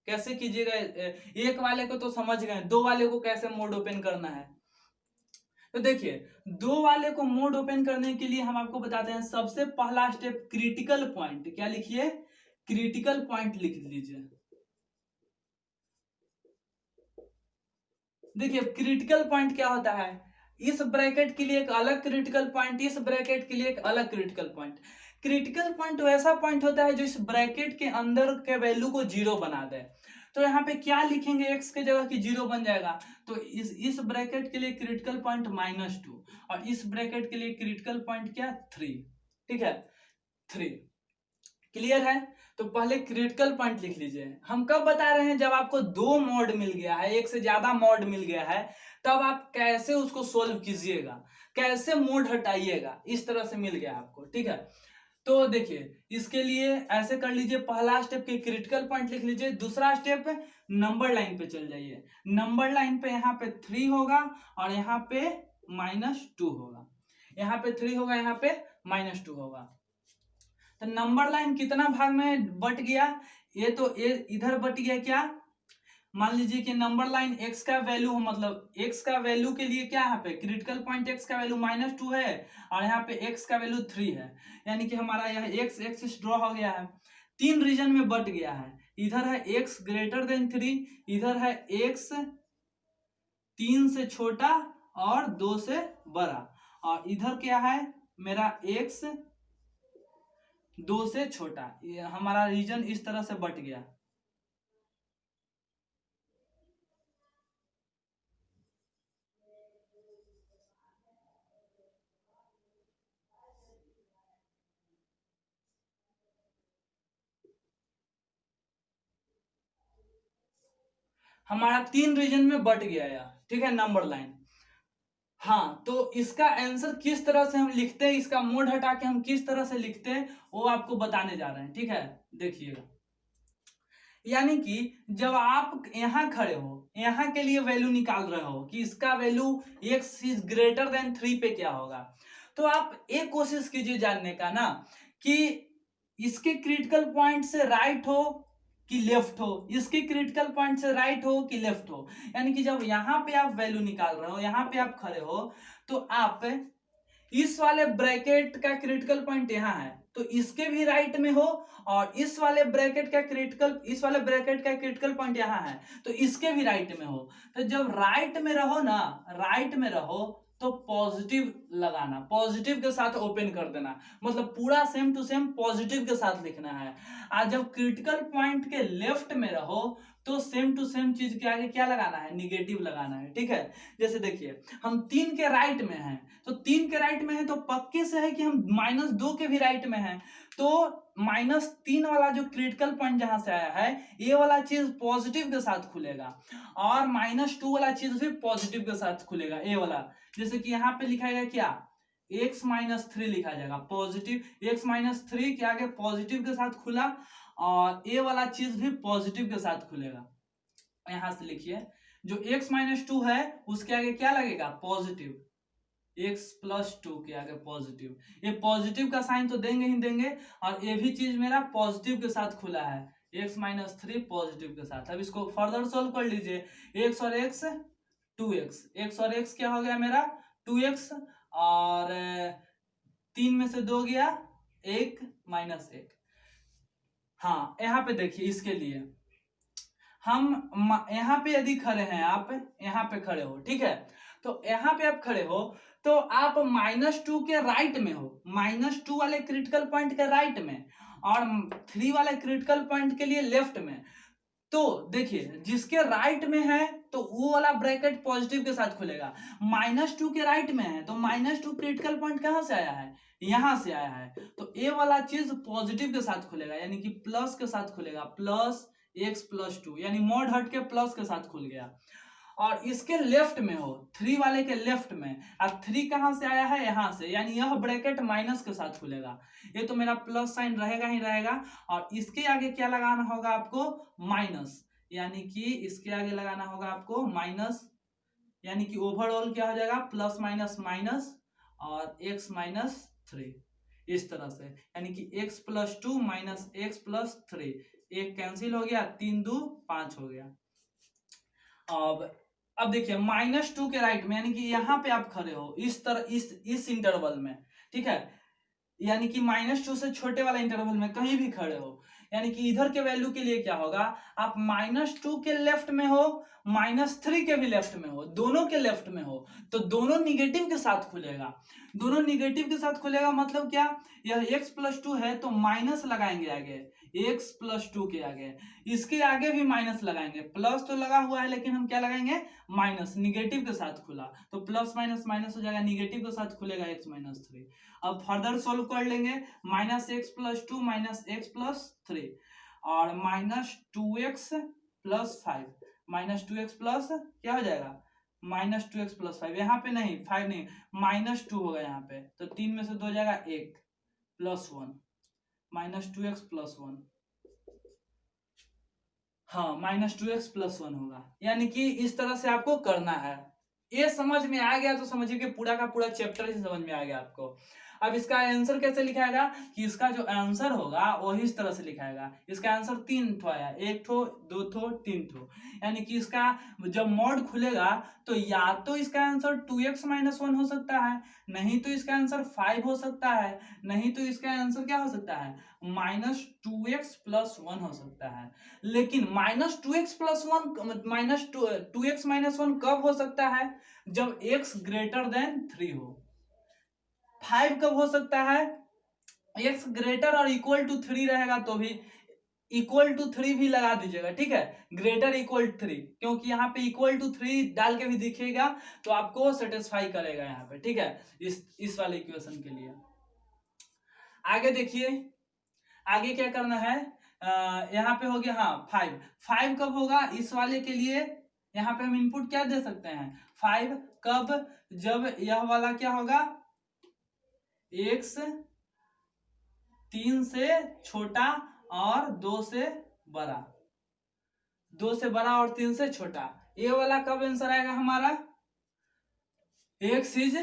कैसे कीजिएगा, एक वाले को तो समझ गए, 2 वाले को कैसे मोड ओपन करना है। तो देखिए, दो वाले को मोड ओपन करने के लिए हम आपको बताते हैं, सबसे पहला स्टेप क्रिटिकल पॉइंट, क्या लिखिए, क्रिटिकल पॉइंट लिख लीजिए। देखिए क्रिटिकल पॉइंट क्या होता है, इस ब्रैकेट के लिए एक अलग क्रिटिकल पॉइंट, इस ब्रैकेट के लिए एक अलग क्रिटिकल पॉइंट। क्रिटिकल पॉइंट वैसा पॉइंट होता है जो इस ब्रैकेट के अंदर के वैल्यू को जीरो बना दे। तो यहाँ पे क्या लिखेंगे, x के जगह की जीरो बन जाएगा। तो इस ब्रैकेट के लिए क्रिटिकल पॉइंट -2 और इस ब्रैकेट के लिए क्रिटिकल पॉइंट क्या, 3। ठीक है, 3। क्लियर है। तो पहले क्रिटिकल पॉइंट लिख लीजिए। हम कब बता रहे हैं, जब आपको दो मॉड मिल गया है, एक से ज्यादा मॉड मिल गया है, तब आप कैसे उसको सोल्व कीजिएगा, कैसे मोड हटाइएगा, इस तरह से मिल गया आपको। ठीक है, तो देखिए इसके लिए ऐसे कर लीजिए, पहला स्टेप के क्रिटिकल पॉइंट लिख लीजिए, दूसरा स्टेप नंबर लाइन पे चल जाइए। नंबर लाइन पे यहाँ पे 3 होगा और यहाँ पे -2 होगा, यहाँ पे 3 होगा, यहाँ पे -2 होगा। तो नंबर लाइन कितना भाग में बट गया, ये तो इधर बट गया, क्या, मान लीजिए कि नंबर लाइन x का वैल्यू, मतलब x का वैल्यू के लिए क्या, यहाँ पे क्रिटिकल पॉइंट x का वैल्यू -2 है और यहाँ पे x का वैल्यू 3 है, यानी कि हमारा यह x एक्सिस ड्रॉ हो गया है, 3 रीजन में बट गया है। इधर है x ग्रेटर देन 3, इधर है x 3 से छोटा और 2 से बड़ा, और इधर क्या है मेरा x 2 से छोटा। ये हमारा रीजन इस तरह से बट गया। हमारा 3 रीजन में बट गया यार, ठीक है, नंबर लाइन। हाँ, तो इसका आंसर किस तरह से हम लिखते हैं, इसका मोड हटा के हम किस तरह से लिखते हैं, वो आपको बताने जा रहे हैं। ठीक है, देखिएगा, यानी कि जब आप यहां खड़े हो, यहां के लिए वैल्यू निकाल रहे हो कि इसका value x is greater than 3 पे क्या होगा, तो आप एक कोशिश कीजिए जानने का ना कि इसके क्रिटिकल पॉइंट से राइट हो कि लेफ्ट हो, इसके क्रिटिकल पॉइंट से राइट हो कि लेफ्ट हो। यानी कि जब यहां पे आप वैल्यू निकाल रहे हो, यहां पे आप खड़े हो, तो आप इस वाले ब्रैकेट का क्रिटिकल पॉइंट यहाँ है, तो इसके भी राइट में हो, और इस वाले ब्रैकेट का क्रिटिकल पॉइंट यहाँ है, तो इसके भी राइट में हो। तो जब राइट में रहो ना, राइट में रहो, तो पॉजिटिव लगाना, पॉजिटिव के साथ ओपन कर देना, मतलब पूरा सेम टू सेम पॉजिटिव के साथ लिखना है। आज जब क्रिटिकल पॉइंट के लेफ्ट में रहो, तो सेम टू सेम चीज के आगे क्या लगाना है, निगेटिव लगाना है। ठीक है, जैसे देखिए हम 3 के राइट में हैं, तो 3 के राइट में है तो पक्के से है कि हम -2 के भी राइट में हैं, तो -3 वाला जो क्रिटिकल पॉइंट जहां से आया है, ये वाला चीज पॉजिटिव के साथ खुलेगा, और -2 वाला चीज भी पॉजिटिव के साथ खुलेगा, ये वाला। जैसे कि यहाँ पे लिखा गया क्या, x -3 लिखा जाएगा, पॉजिटिव x -3 के आगे पॉजिटिव के साथ खुला, और ये वाला चीज भी पॉजिटिव के साथ खुलेगा। यहां से लिखिए, जो x -2 है उसके आगे क्या लगेगा, पॉजिटिव, x+2 के आगे पॉजिटिव, ये पॉजिटिव का साइन तो देंगे ही देंगे, और ये भी चीज मेरा पॉजिटिव के साथ खुला है, x -3 पॉजिटिव के साथ। अब इसको फर्दर सोल्व कर लीजिए, x और x 2x, x और x क्या हो गया मेरा 2x, और 3 में से 2 गया 1 -1। हाँ, यहाँ पे देखिए, इसके लिए हम यहाँ पे यदि खड़े हैं, आप यहाँ पे खड़े हो, ठीक है, तो यहाँ पे आप खड़े हो, तो आप -2 के राइट में हो, -2 वाले क्रिटिकल पॉइंट के राइट में, और 3 वाले क्रिटिकल पॉइंट के लिए लेफ्ट में। तो देखिए जिसके राइट में है, तो वो वाला ब्रैकेट पॉजिटिव के साथ खुलेगा। -2 के राइट में है, तो -2 क्रिटिकल पॉइंट कहां से आया है, यहां से आया है, तो ए वाला चीज पॉजिटिव के साथ खुलेगा, यानी कि प्लस के साथ खुलेगा, +x+2, यानी मॉड हट के प्लस के साथ खुल गया। और इसके लेफ्ट में हो, 3 वाले के लेफ्ट में, अब 3 कहां से आया है, यहां से, यानी यह ब्रैकेट माइनस के साथ खुलेगा। ये तो मेरा प्लस साइन रहेगा ही रहेगा, और इसके आगे क्या लगाना होगा आपको, माइनस, यानी कि इसके आगे लगाना होगा आपको माइनस, यानी कि ओवरऑल क्या हो जाएगा, प्लस माइनस माइनस, और x-3, इस तरह से, यानी कि x+2 -x+3, एक कैंसिल हो गया, 3 2 5 हो गया। अब अब देखिए -2 के राइट में, यानी कि यहाँ पे आप खड़े हो इस तरह, इस इंटरवल में, ठीक है, यानी कि -2 से छोटे वाला इंटरवल में कहीं भी खड़े हो, यानी कि इधर के वैल्यू के लिए क्या होगा, आप -2 के लेफ्ट में हो, -3 के भी लेफ्ट में हो, दोनों के लेफ्ट में हो, तो दोनों निगेटिव के साथ खुलेगा। दोनों निगेटिव के साथ खुलेगा मतलब क्या, यह x+2 है तो माइनस लगाएंगे आगे, x+2 के आगे, इसके आगे भी माइनस लगाएंगे, प्लस तो लगा हुआ है लेकिन हम क्या लगाएंगे, माइनस, निगेटिव के साथ खुला तो प्लस माइनस माइनस हो जाएगा, निगेटिव के साथ खुलेगा x-3। अब फर्दर सोल्व कर लेंगे, -x+2 -x+3 और -2x+5, -2x+ क्या हो जाएगा, -2x+5, यहाँ पे नहीं 5 नहीं, -2 होगा यहाँ पे, तो 3 में से 2 जाएगा 1 +1, -2x+1, हाँ -2x+1 होगा। यानी कि इस तरह से आपको करना है। ये समझ में आ गया तो समझिए कि पूरा का पूरा चैप्टर ही समझ में आ गया आपको। अब इसका आंसर कैसे लिखाएगा, कि इसका जो आंसर होगा वही इस तरह से लिखाएगा। इसका आंसर 3 ठो आया, 1 ठो 2 ठो 3 ठो, यानी कि इसका जब मॉड खुलेगा तो या तो इसका आंसर 2x-1 हो सकता है, नहीं तो इसका आंसर 5 हो सकता है, नहीं तो इसका आंसर क्या हो सकता है, -2x+1 हो सकता है। लेकिन -2x+1 -2x-1 कब हो सकता है, जब x ग्रेटर देन 3 हो। 5 कब हो सकता है, x ग्रेटर और इक्वल टू 3 रहेगा तो भी, इक्वल टू 3 भी लगा दीजिएगा, ठीक है, ग्रेटर इक्वल 3, क्योंकि यहाँ पे इक्वल टू 3 डाल के भी दिखेगा तो आपको सेटिस्फाई करेगा यहाँ पे, ठीक है, इस वाले इक्वेशन के लिए। आगे देखिए, आगे क्या करना है, यहाँ पे हो गया, हाँ 5 कब होगा इस वाले के लिए, यहाँ पे हम इनपुट क्या दे सकते हैं, 5 कब, जब यह वाला क्या होगा, x 3 से छोटा और 2 से बड़ा, 2 से बड़ा और 3 से छोटा, ये वाला कब आंसर आएगा हमारा, x इज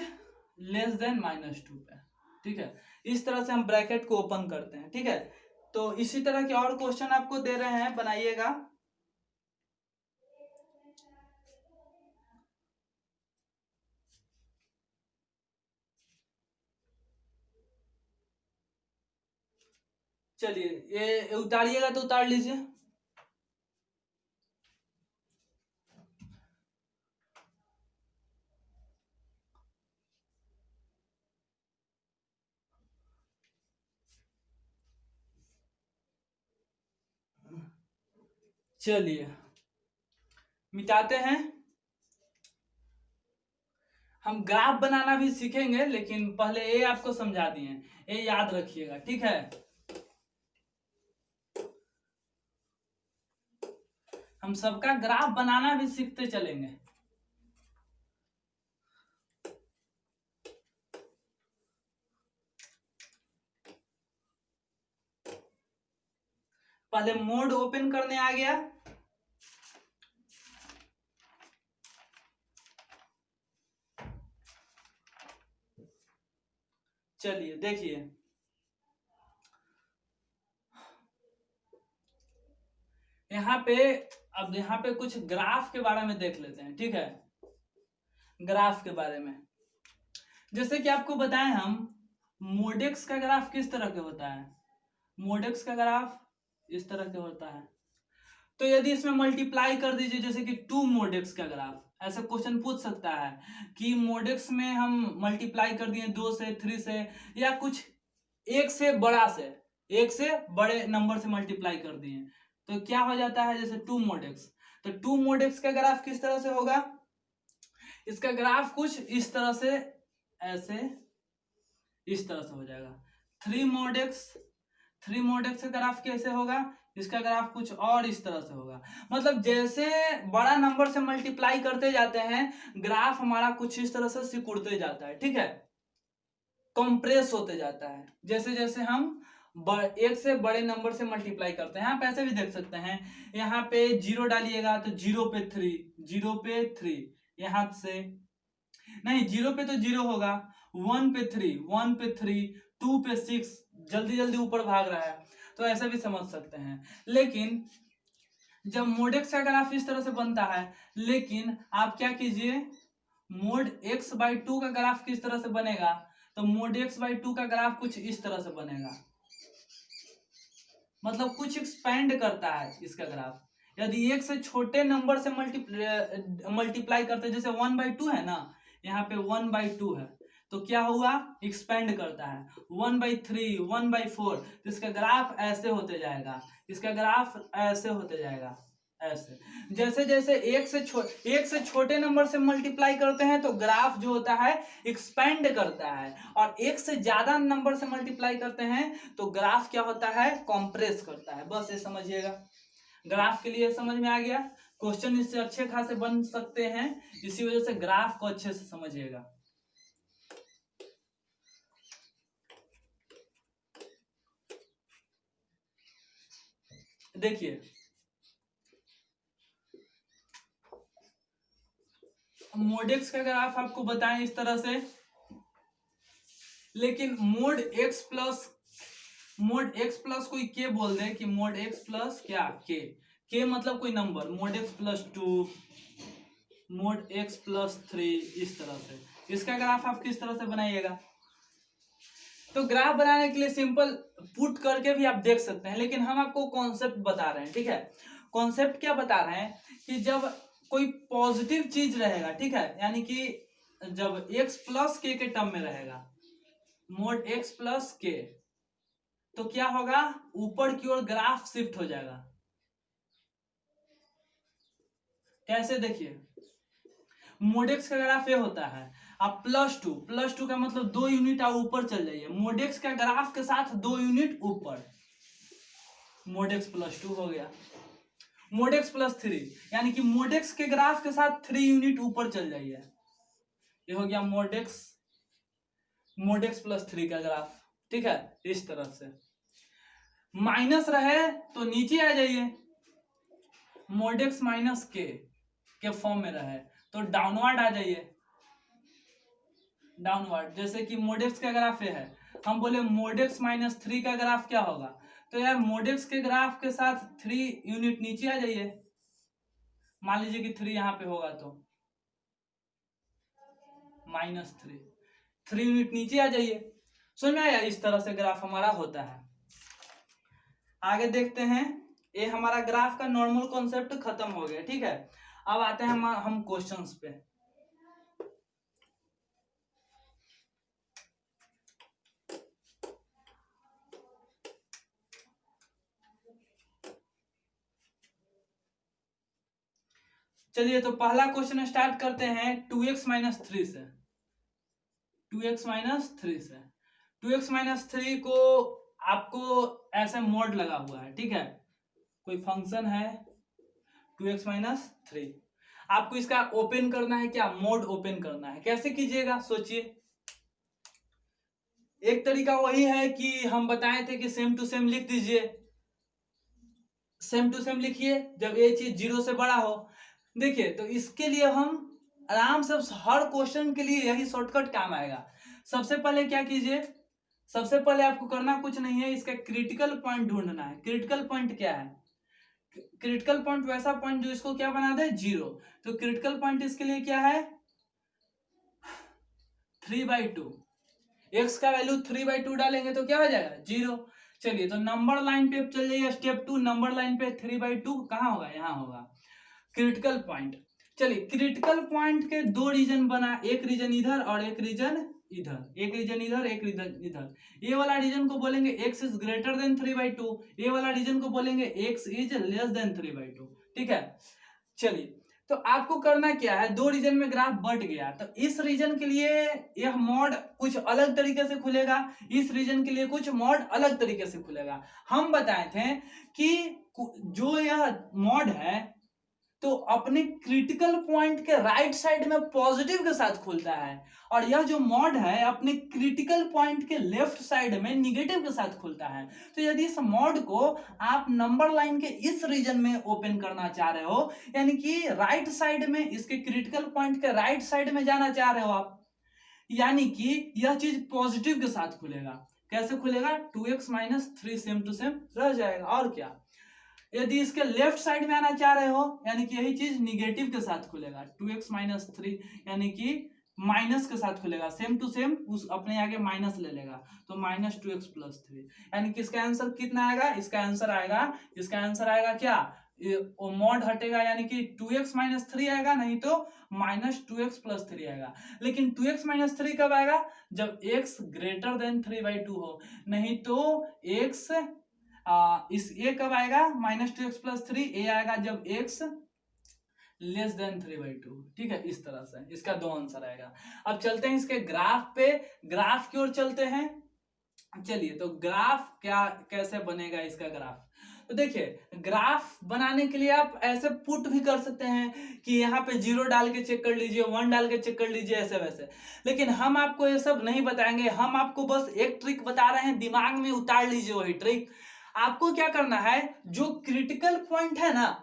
लेस देन -2 पे, ठीक है। इस तरह से हम ब्रैकेट को ओपन करते हैं, ठीक है। तो इसी तरह के और क्वेश्चन आपको दे रहे हैं, बनाइएगा। चलिए ये उतारिएगा तो उतार लीजिए। चलिए मिटाते हैं। हम ग्राफ बनाना भी सीखेंगे, लेकिन पहले ये आपको समझा दिए, ये याद रखिएगा, ठीक है। हम सबका ग्राफ बनाना भी सीखते चलेंगे। पहले मोड ओपन करने आ गया, चलिए देखिए, यहाँ पे, अब यहाँ पे कुछ ग्राफ के बारे में देख लेते हैं, ठीक है। ग्राफ के बारे में जैसे कि आपको बताएं हम, मोडेक्स का ग्राफ किस तरह के होता है, मोडेक्स का ग्राफ इस तरह के होता है। तो यदि इसमें मल्टीप्लाई कर दीजिए, जैसे कि 2 मोडेक्स का ग्राफ, ऐसा क्वेश्चन पूछ सकता है कि मोडेक्स में हम मल्टीप्लाई कर दिए 2 से 3 से, या कुछ एक से बड़ा से, एक से बड़े नंबर से मल्टीप्लाई कर दिए, तो क्या हो जाता है, जैसे 2 मोडेक्स, तो 2 मोडेक्स का ग्राफ किस तरह से होगा, इसका ग्राफ कुछ इस तरह से, ऐसे इस तरह से हो जाएगा। 3 मोडेक्स का ग्राफ कैसे होगा, इसका ग्राफ कुछ और इस तरह से होगा। मतलब जैसे बड़ा नंबर से मल्टीप्लाई करते जाते हैं, ग्राफ हमारा कुछ इस तरह से सिकुड़ते जाता है, ठीक है, कंप्रेस होते जाता है, जैसे जैसे हम एक से बड़े नंबर से मल्टीप्लाई करते हैं। आप ऐसे भी देख सकते हैं, यहाँ पे 0 डालिएगा तो 0 पे 3, 0 पे 3, यहाँ से नहीं, 0 पे तो 0 होगा, 1 पे 3, 1 पे 3, 2 पे 6, जल्दी जल्दी ऊपर भाग रहा है, तो ऐसे भी समझ सकते हैं। लेकिन जब मोड एक्स का ग्राफ इस तरह से बनता है, लेकिन आप क्या कीजिए, मोड एक्स बाई टू का ग्राफ किस तरह से बनेगा, तो मोड एक्स बाई टू का ग्राफ कुछ इस तरह से बनेगा, मतलब कुछ एक्सपेंड करता है इसका ग्राफ। यदि एक से छोटे नंबर से मल्टीप्लाई करते, जैसे 1/2 है ना, यहाँ पे 1/2 है, तो क्या हुआ, एक्सपेंड करता है 1/3, 1/4, तो इसका ग्राफ ऐसे होते जाएगा, इसका ग्राफ ऐसे होते जाएगा, ऐसे। जैसे जैसे एक से छोटे नंबर से मल्टीप्लाई करते हैं तो ग्राफ जो होता है एक्सपेंड करता है, और एक से ज्यादा नंबर से मल्टीप्लाई करते हैं तो ग्राफ क्या होता है, कॉम्प्रेस करता है। बस ये समझिएगा, ग्राफ के लिए समझ में आ गया। क्वेश्चन इससे अच्छे खासे बन सकते हैं, इसी वजह से ग्राफ को अच्छे से समझिएगा। देखिए मोड एक्स का ग्राफ आपको बताएं इस तरह से, लेकिन मोड एक्स प्लस कोई के बोल दे कि मोड एक्स प्लस क्या के मतलब कोई number, mode x plus 2, mode x plus 3, इस तरह से इसका ग्राफ आप किस तरह से बनाइएगा। तो ग्राफ बनाने के लिए सिंपल पुट करके भी आप देख सकते हैं, लेकिन हम आपको कॉन्सेप्ट बता रहे हैं, ठीक है। कॉन्सेप्ट क्या बता रहे हैं कि जब कोई पॉजिटिव चीज रहेगा, ठीक है, यानी कि जब x प्लस के टर्म में रहेगा, मोड x प्लस के, तो क्या होगा, ऊपर की ओर ग्राफ शिफ्ट हो जाएगा। कैसे, देखिए मोड एक्स का ग्राफ ये होता है, आप प्लस टू का मतलब 2 यूनिट आप ऊपर चल जाइए, मोड एक्स का ग्राफ के साथ 2 यूनिट ऊपर, मोड एक्स प्लस 2 हो गया। मोड एक्स प्लस 3 यानी कि मोड एक्स के ग्राफ के साथ 3 यूनिट ऊपर चल जाइए, ये हो गया मोड एक्स प्लस 3 का ग्राफ, ठीक है। इस तरह से माइनस रहे तो नीचे आ जाइए, मोड एक्स माइनस के फॉर्म में रहे तो डाउनवर्ड आ जाइए, डाउनवर्ड। जैसे कि मोड एक्स का ग्राफ है, हम बोले मोड एक्स माइनस 3 का ग्राफ क्या होगा, तो यार मोड एक्स के ग्राफ के साथ 3 यूनिट नीचे आ जाइए, मान लीजिए कि 3 यहां पे होगा तो -3, 3 यूनिट नीचे आ जाइए। समझ में आया, इस तरह से ग्राफ हमारा होता है। आगे देखते हैं, ये हमारा ग्राफ का नॉर्मल कॉन्सेप्ट खत्म हो गया, ठीक है। अब आते हैं हम क्वेश्चंस पे। चलिए तो पहला क्वेश्चन स्टार्ट करते हैं 2x माइनस 3 से। 2x माइनस 3 से 2x माइनस 3 को आपको ऐसे मोड लगा हुआ है, ठीक है। कोई फंक्शन है 2x माइनस 3, आपको इसका ओपन करना है, क्या मोड ओपन करना है। कैसे कीजिएगा सोचिए। एक तरीका वही है कि हम बताए थे कि सेम टू सेम लिख दीजिए, सेम टू सेम लिखिए जब ये चीज 0 से बड़ा हो। देखिए तो इसके लिए हम आराम से हर क्वेश्चन के लिए यही शॉर्टकट काम आएगा। सबसे पहले क्या कीजिए, सबसे पहले आपको करना कुछ नहीं है, इसका क्रिटिकल पॉइंट ढूंढना है। क्रिटिकल पॉइंट क्या है, क्रिटिकल पॉइंट वैसा पॉइंट जो इसको क्या बना दे, 0। तो क्रिटिकल पॉइंट इसके लिए क्या है, 3/2। एक्स का वैल्यू 3/2 डालेंगे तो क्या हो जाएगा, 0। चलिए तो नंबर लाइन पे चल जाइए, स्टेप 2, नंबर लाइन पे 3/2 कहाँ होगा, यहाँ होगा क्रिटिकल पॉइंट। चलिए क्रिटिकल पॉइंट के 2 रीजन बना, एक रीजन इधर और एक रीजन इधर, एक रीजन इधर एक रीजन इधर। ये वाला रीजन को बोलेंगे x इज ग्रेटर देन 3/2, ये वाला रीजन को बोलेंगे x इज लेस देन 3/2, ठीक है। चलिए तो आपको करना क्या है, 2 रीजन में ग्राफ बढ़ गया तो इस रीजन के लिए यह मॉड कुछ अलग तरीके से खुलेगा, इस रीजन के लिए कुछ मॉड अलग तरीके से खुलेगा। हम बताए थे कि जो यह मॉड है तो अपने क्रिटिकल पॉइंट के राइट साइड में पॉजिटिव के साथ खुलता है, और यह जो मॉड है अपने क्रिटिकल पॉइंट के लेफ्ट साइड में निगेटिव के साथ खुलता है। तो यदि इस मॉड को आप नंबर लाइन के इस रीजन में ओपन करना चाह रहे हो, यानी कि राइट साइड में, इसके क्रिटिकल पॉइंट के राइट साइड में जाना चाह रहे हो आप, यानी कि यह चीज पॉजिटिव के साथ खुलेगा। कैसे खुलेगा, 2x minus 3 same to same रह जाएगा, और क्या। यदि इसके लेफ्ट साइड में आना चाह रहे हो यानी कि यही चीज निगेटिव के साथ खुलेगा, 2x माइनस 3 यानी कि माइनस के साथ खुलेगा, सेम टू सेम उस अपने आगे माइनस ले लेगा, तो माइनस 2x प्लस 3 यानी कि इसका आंसर कितना आएगा, इसका आंसर आएगा क्या, मॉड हटेगा यानी कि 2x माइनस 3 आएगा, नहीं तो माइनस 2x प्लस 3 आएगा। लेकिन 2x माइनस 3 कब आएगा, जब x ग्रेटर देन 3/2 हो, नहीं तो x इस ए कब आएगा, माइनस 2x प्लस 3 ए आएगा जब x लेस देन 3/2। ठीक है, इस तरह से इसका दो आंसर आएगा। अब चलते हैं इसके ग्राफ पे, ग्राफ की ओर चलते हैं। चलिए, तो ग्राफ क्या कैसे बनेगा इसका ग्राफ, तो देखिए ग्राफ बनाने के लिए आप ऐसे पुट भी कर सकते हैं कि यहाँ पे 0 डाल के चेक कर लीजिए, 1 डाल के चेक कर लीजिए, ऐसे वैसे। लेकिन हम आपको ये सब नहीं बताएंगे, हम आपको बस एक ट्रिक बता रहे हैं, दिमाग में उतार लीजिए वही ट्रिक। आपको क्या करना है, जो क्रिटिकल पॉइंट है ना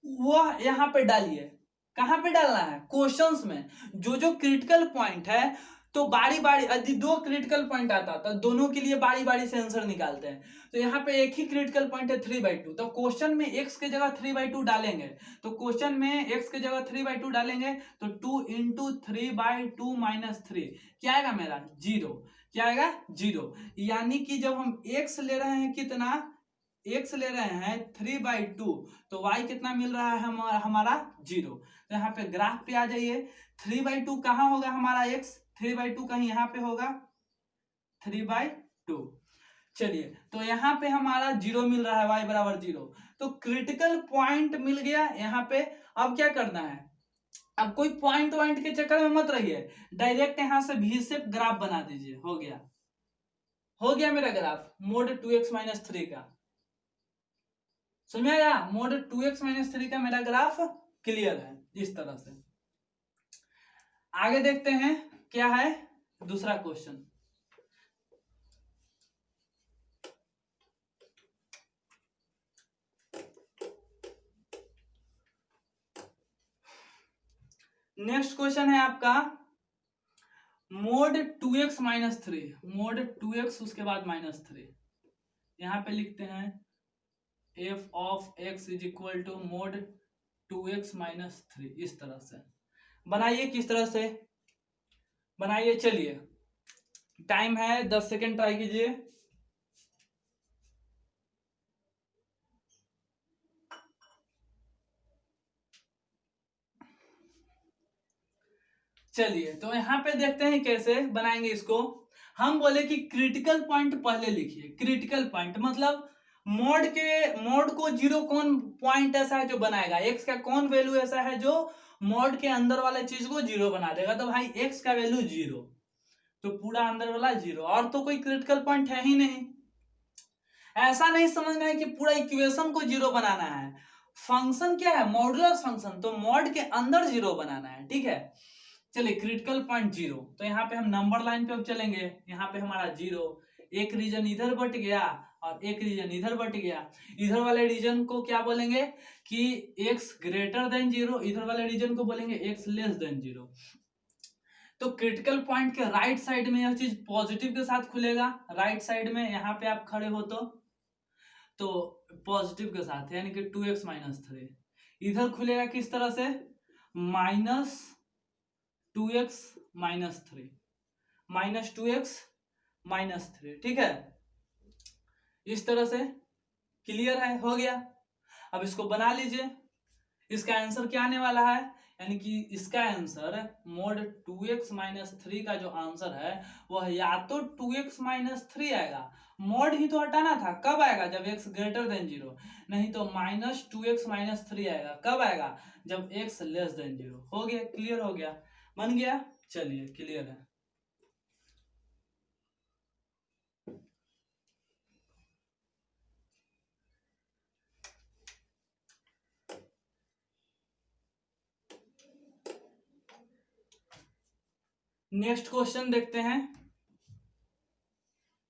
वो यहाँ पे डालिए। कहाँ पे डालना है, क्वेश्चंस में जो जो क्रिटिकल पॉइंट है, तो बारी बारी यदि 2 क्रिटिकल पॉइंट आता तो दोनों के लिए बारी बारी से आंसर निकालते हैं। तो यहाँ पे एक ही क्रिटिकल पॉइंट है 3/2, तो क्वेश्चन में x के जगह 3/2 डालेंगे, तो क्वेश्चन में x के जगह 3/2 डालेंगे तो 2 इंटू 3/2 माइनस 3 क्या आएगा मेरा 0, क्या आएगा 0। यानी कि जब हम x ले रहे हैं कितना, x ले रहे हैं 3/2, तो y कितना मिल रहा है हमारा 0। तो यहाँ पे ग्राफ पे आ जाइए, 3/2 कहाँ होगा हमारा x, 3/2 कहीं यहाँ पे होगा 3/2। चलिए, तो यहाँ पे हमारा 0 मिल रहा है, y बराबर 0, तो क्रिटिकल पॉइंट मिल गया यहाँ पे। अब क्या करना है, अब कोई पॉइंट वॉइंट के चक्कर में मत रहिए, डायरेक्ट यहाँ से भी शेप ग्राफ बना दीजिए, हो गया मेरा ग्राफ मोड 2x माइनस 3 का। समझ में आया, मोड 2x माइनस 3 का मेरा ग्राफ क्लियर है इस तरह से। आगे देखते हैं क्या है दूसरा क्वेश्चन। नेक्स्ट क्वेश्चन है आपका mode 2x minus 3, mode 2x उसके बाद माइनस 3। यहां पे लिखते हैं f of x is equal to mod 2x minus 3, इस तरह से बनाइए। किस तरह से बनाइए, चलिए टाइम है 10 सेकेंड, ट्राई कीजिए। चलिए, तो यहाँ पे देखते हैं कैसे बनाएंगे इसको। हम बोले कि क्रिटिकल पॉइंट पहले लिखिए, क्रिटिकल पॉइंट मतलब मोड को 0 कौन पॉइंट ऐसा है जो बनाएगा, x का कौन वैल्यू ऐसा है जो मोड के अंदर वाले चीज को 0 बना देगा, तो भाई x का वैल्यू 0, तो पूरा अंदर वाला 0, और तो कोई क्रिटिकल पॉइंट है ही नहीं। ऐसा नहीं समझना है कि पूरा इक्वेशन को 0 बनाना है, फंक्शन क्या है मॉडुलस फंक्शन, तो मॉड के अंदर 0 बनाना है। ठीक है, चलिए क्रिटिकल पॉइंट 0, तो यहाँ पे हम नंबर लाइन पे अब चलेंगे। यहाँ पे हमारा 0, एक रीजन इधर बट गया और एक रीजन इधर बट गया। इधर वाले रीजन को क्या बोलेंगे कि x ग्रेटर देन 0, इधर वाले रीजन को बोलेंगे x लेस देन 0। तो क्रिटिकल पॉइंट के राइट साइड में यह चीज पॉजिटिव के साथ खुलेगा, राइट साइड में यहाँ पे आप खड़े हो तो पॉजिटिव के साथ, यानी कि 2x माइनस 3। इधर खुलेगा किस तरह से, minus 2x minus 3, minus 2x minus 3। ठीक है, इस तरह से क्लियर है, हो गया। अब इसको बना लीजिए, इसका आंसर क्या आने वाला है, यानी कि इसका आंसर मोड 2x माइनस 3 का जो आंसर है वह या तो 2x माइनस 3 आएगा, मोड ही तो हटाना था, कब आएगा जब x ग्रेटर देन 0, नहीं तो माइनस 2x माइनस 3 आएगा, कब आएगा जब x लेस देन 0। हो गया, क्लियर हो गया, बन गया। चलिए क्लियर है। नेक्स्ट क्वेश्चन देखते हैं,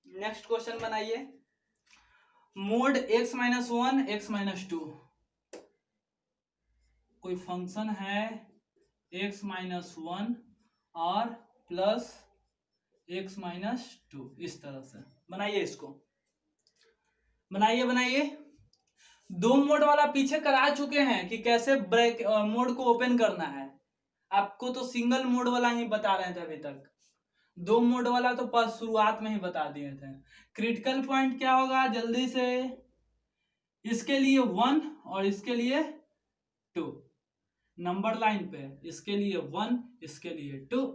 नेक्स्ट क्वेश्चन बनाइए। Mode x minus 1 x minus 2, कोई फंक्शन है x माइनस 1 और प्लस x माइनस 2, इस तरह से बनाइए, इसको बनाइए। दो मोड वाला पीछे करा चुके हैं कि कैसे ब्रेक मोड को ओपन करना है। आपको तो सिंगल मोड वाला ही बता रहे थे अभी तक, दो मोड वाला तो शुरुआत में ही बता दिए थे। क्रिटिकल पॉइंट क्या होगा जल्दी से, इसके लिए 1 और इसके लिए 2, नंबर लाइन पे इसके लिए 1 इसके लिए 2,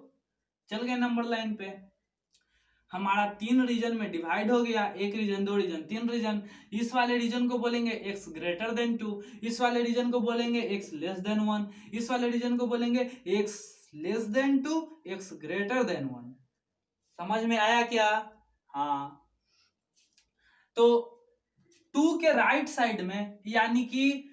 चल गए नंबर लाइन पे। हमारा 3 रीजन में डिवाइड हो गया, 1 रीजन 2 रीजन 3 रीजन। इस वाले रीजन को बोलेंगे x ग्रेटर देन 2, इस वाले रीजन को बोलेंगे x लेस देन 1, इस वाले रीजन को बोलेंगे x less then 2, x greater than 1। समझ में आया क्या? हाँ, तो 2 के राइट साइड में यानी कि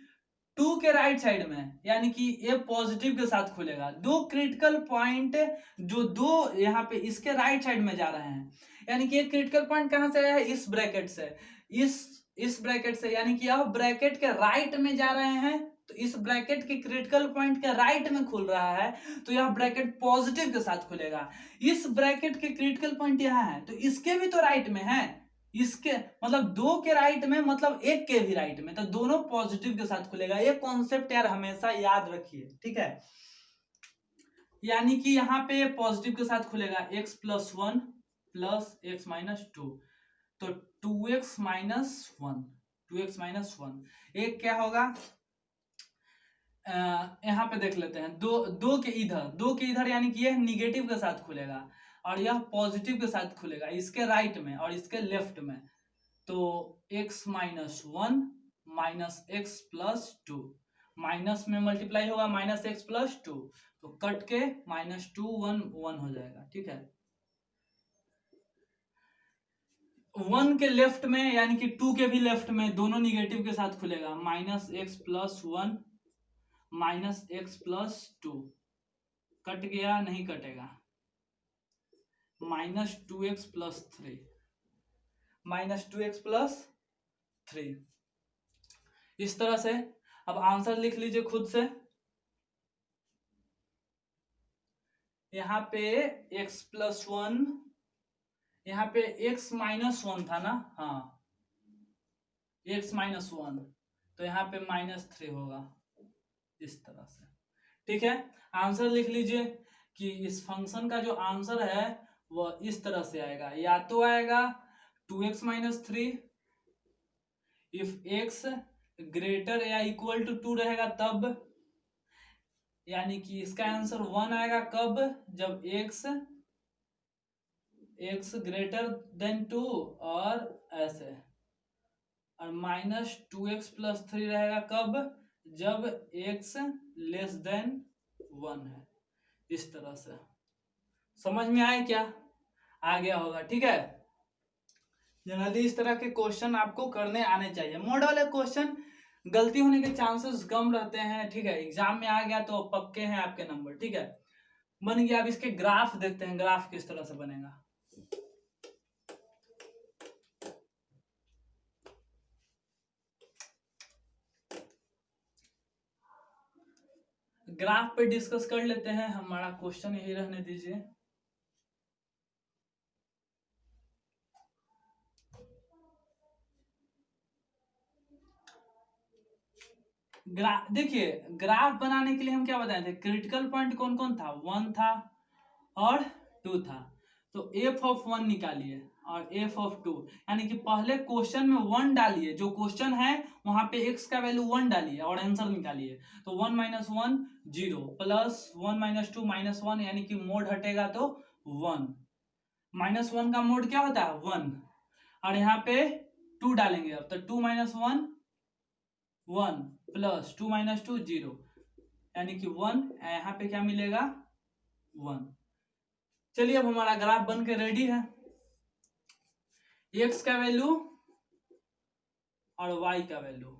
2 के राइट साइड में यानी कि ये पॉजिटिव के साथ खुलेगा। दो क्रिटिकल पॉइंट जो दो यहाँ पे इसके राइट साइड में जा रहे हैं, यानी कि एक क्रिटिकल पॉइंट कहां से आया है, इस ब्रैकेट से, इस ब्रैकेट से, यानी कि यह ब्रैकेट के राइट में जा रहे हैं, तो इस ब्रैकेट के क्रिटिकल पॉइंट के राइट में खुल रहा है, तो यह ब्रैकेट पॉजिटिव के साथ खुलेगा। इस ब्रैकेट के क्रिटिकल पॉइंट यहाँ है, तो इसके भी तो राइट में है, इसके मतलब 2 के राइट में मतलब 1 के भी राइट में, तो दोनों पॉजिटिव के साथ खुलेगा। ये कॉन्सेप्ट यार हमेशा याद रखिए, ठीक है। यानी कि यहाँ पे पॉजिटिव के साथ खुलेगा x plus 1 plus x minus 2, तो 2x माइनस 1, 2x माइनस 1। एक क्या होगा, यहाँ पे देख लेते हैं, दो के इधर यानी कि यह निगेटिव के साथ खुलेगा और यह पॉजिटिव के साथ खुलेगा, इसके राइट में और इसके लेफ्ट में। तो x minus 1 minus x plus 2, minus में मल्टीप्लाई होगा माइनस एक्स प्लस 2, तो कट के माइनस 2 1 1 हो जाएगा, ठीक है। 1 के लेफ्ट में यानी कि 2 के भी लेफ्ट में दोनों निगेटिव के साथ खुलेगा, minus x plus 1 minus x plus 2, cut गया, नहीं कटेगा, minus 2x plus 3, minus 2x plus 3। इस तरह से अब आंसर लिख लीजिए खुद से। यहाँ पे x प्लस 1, यहाँ पे x माइनस 1 था ना, हाँ x माइनस 1, तो यहाँ पे माइनस 3 होगा, इस तरह से, ठीक है। आंसर लिख लीजिए कि इस फंक्शन का जो आंसर है वह इस तरह से आएगा, या तो आएगा 2x minus 3 if x greater या इक्वल टू 2 रहेगा तब, यानी कि इसका आंसर 1 आएगा कब, जब x ग्रेटर देन 2 और ऐसे, और माइनस 2x प्लस 3 रहेगा कब, जब x लेस देन 1 है, इस तरह से। समझ में आया क्या? आ गया होगा, ठीक है। जनरली इस तरह के क्वेश्चन आपको करने आने चाहिए, मोड वाले क्वेश्चन गलती होने के चांसेस कम रहते हैं, ठीक है। एग्जाम में आ गया तो पक्के हैं आपके नंबर, ठीक है। बन गया, अब इसके ग्राफ देखते हैं, ग्राफ किस तरह से बनेगा। ग्राफ पे डिस्कस कर लेते हैं, हमारा क्वेश्चन यही रहने दीजिए। देखिए, ग्राफ बनाने के लिए हम क्या बताए थे, क्रिटिकल पॉइंट कौन कौन था, 1 था और 2 था, तो f ऑफ 1 निकालिए और f ऑफ 2, यानी कि पहले क्वेश्चन में 1 डालिए, जो क्वेश्चन है वहां पे x का वैल्यू 1 डालिए और आंसर निकालिए। तो 1 माइनस 1 0 प्लस 1 माइनस 2 माइनस 1, यानी कि मोड हटेगा तो 1, माइनस 1 का मोड क्या होता है 1, और यहाँ पे 2 डालेंगे अब, तो 2 माइनस 1 1 प्लस 2 माइनस 2 0, यानी कि 1, यहाँ पे क्या मिलेगा 1। चलिए अब हमारा ग्राफ बन के रेडी है, x का वैल्यू और y का वैल्यू,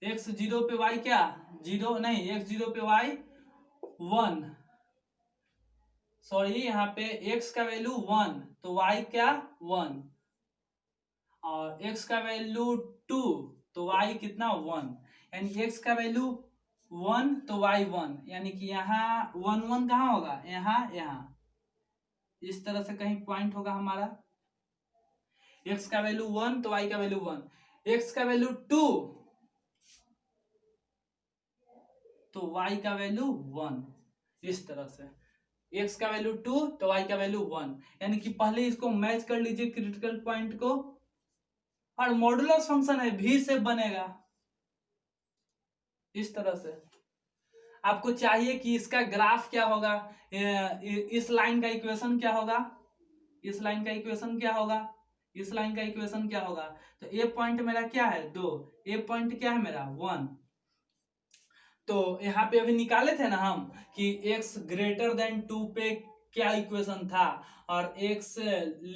x 0 पे y क्या 0 नहीं, x 0 पे y 1, सॉरी यहाँ पे x का वैल्यू 1 तो y क्या 1, और x का वैल्यू 2 तो y कितना 1, यानी x का वैल्यू 1 तो y 1, यानी कि यहाँ 1 1 कहाँ होगा, यहाँ इस तरह से कहीं पॉइंट होगा हमारा, x का वैल्यू 1 तो y का वैल्यू 1, x का वैल्यू 2 तो y का वैल्यू 1, इस तरह से x का वैल्यू 2 तो y का वैल्यू 1, यानी कि पहले इसको मैच कर लीजिए क्रिटिकल पॉइंट को, और मॉडुलस फंक्शन है v से बनेगा इस तरह से। आपको चाहिए कि इसका ग्राफ क्या होगा, इस लाइन का इक्वेशन क्या होगा, इस लाइन का इक्वेशन क्या होगा, इस लाइन का इक्वेशन क्या होगा। तो ए पॉइंट मेरा क्या है 2, ए पॉइंट क्या है मेरा 1। तो यहाँ पे अभी निकाले थे ना हम कि x ग्रेटर देन 2 पे क्या इक्वेशन था और x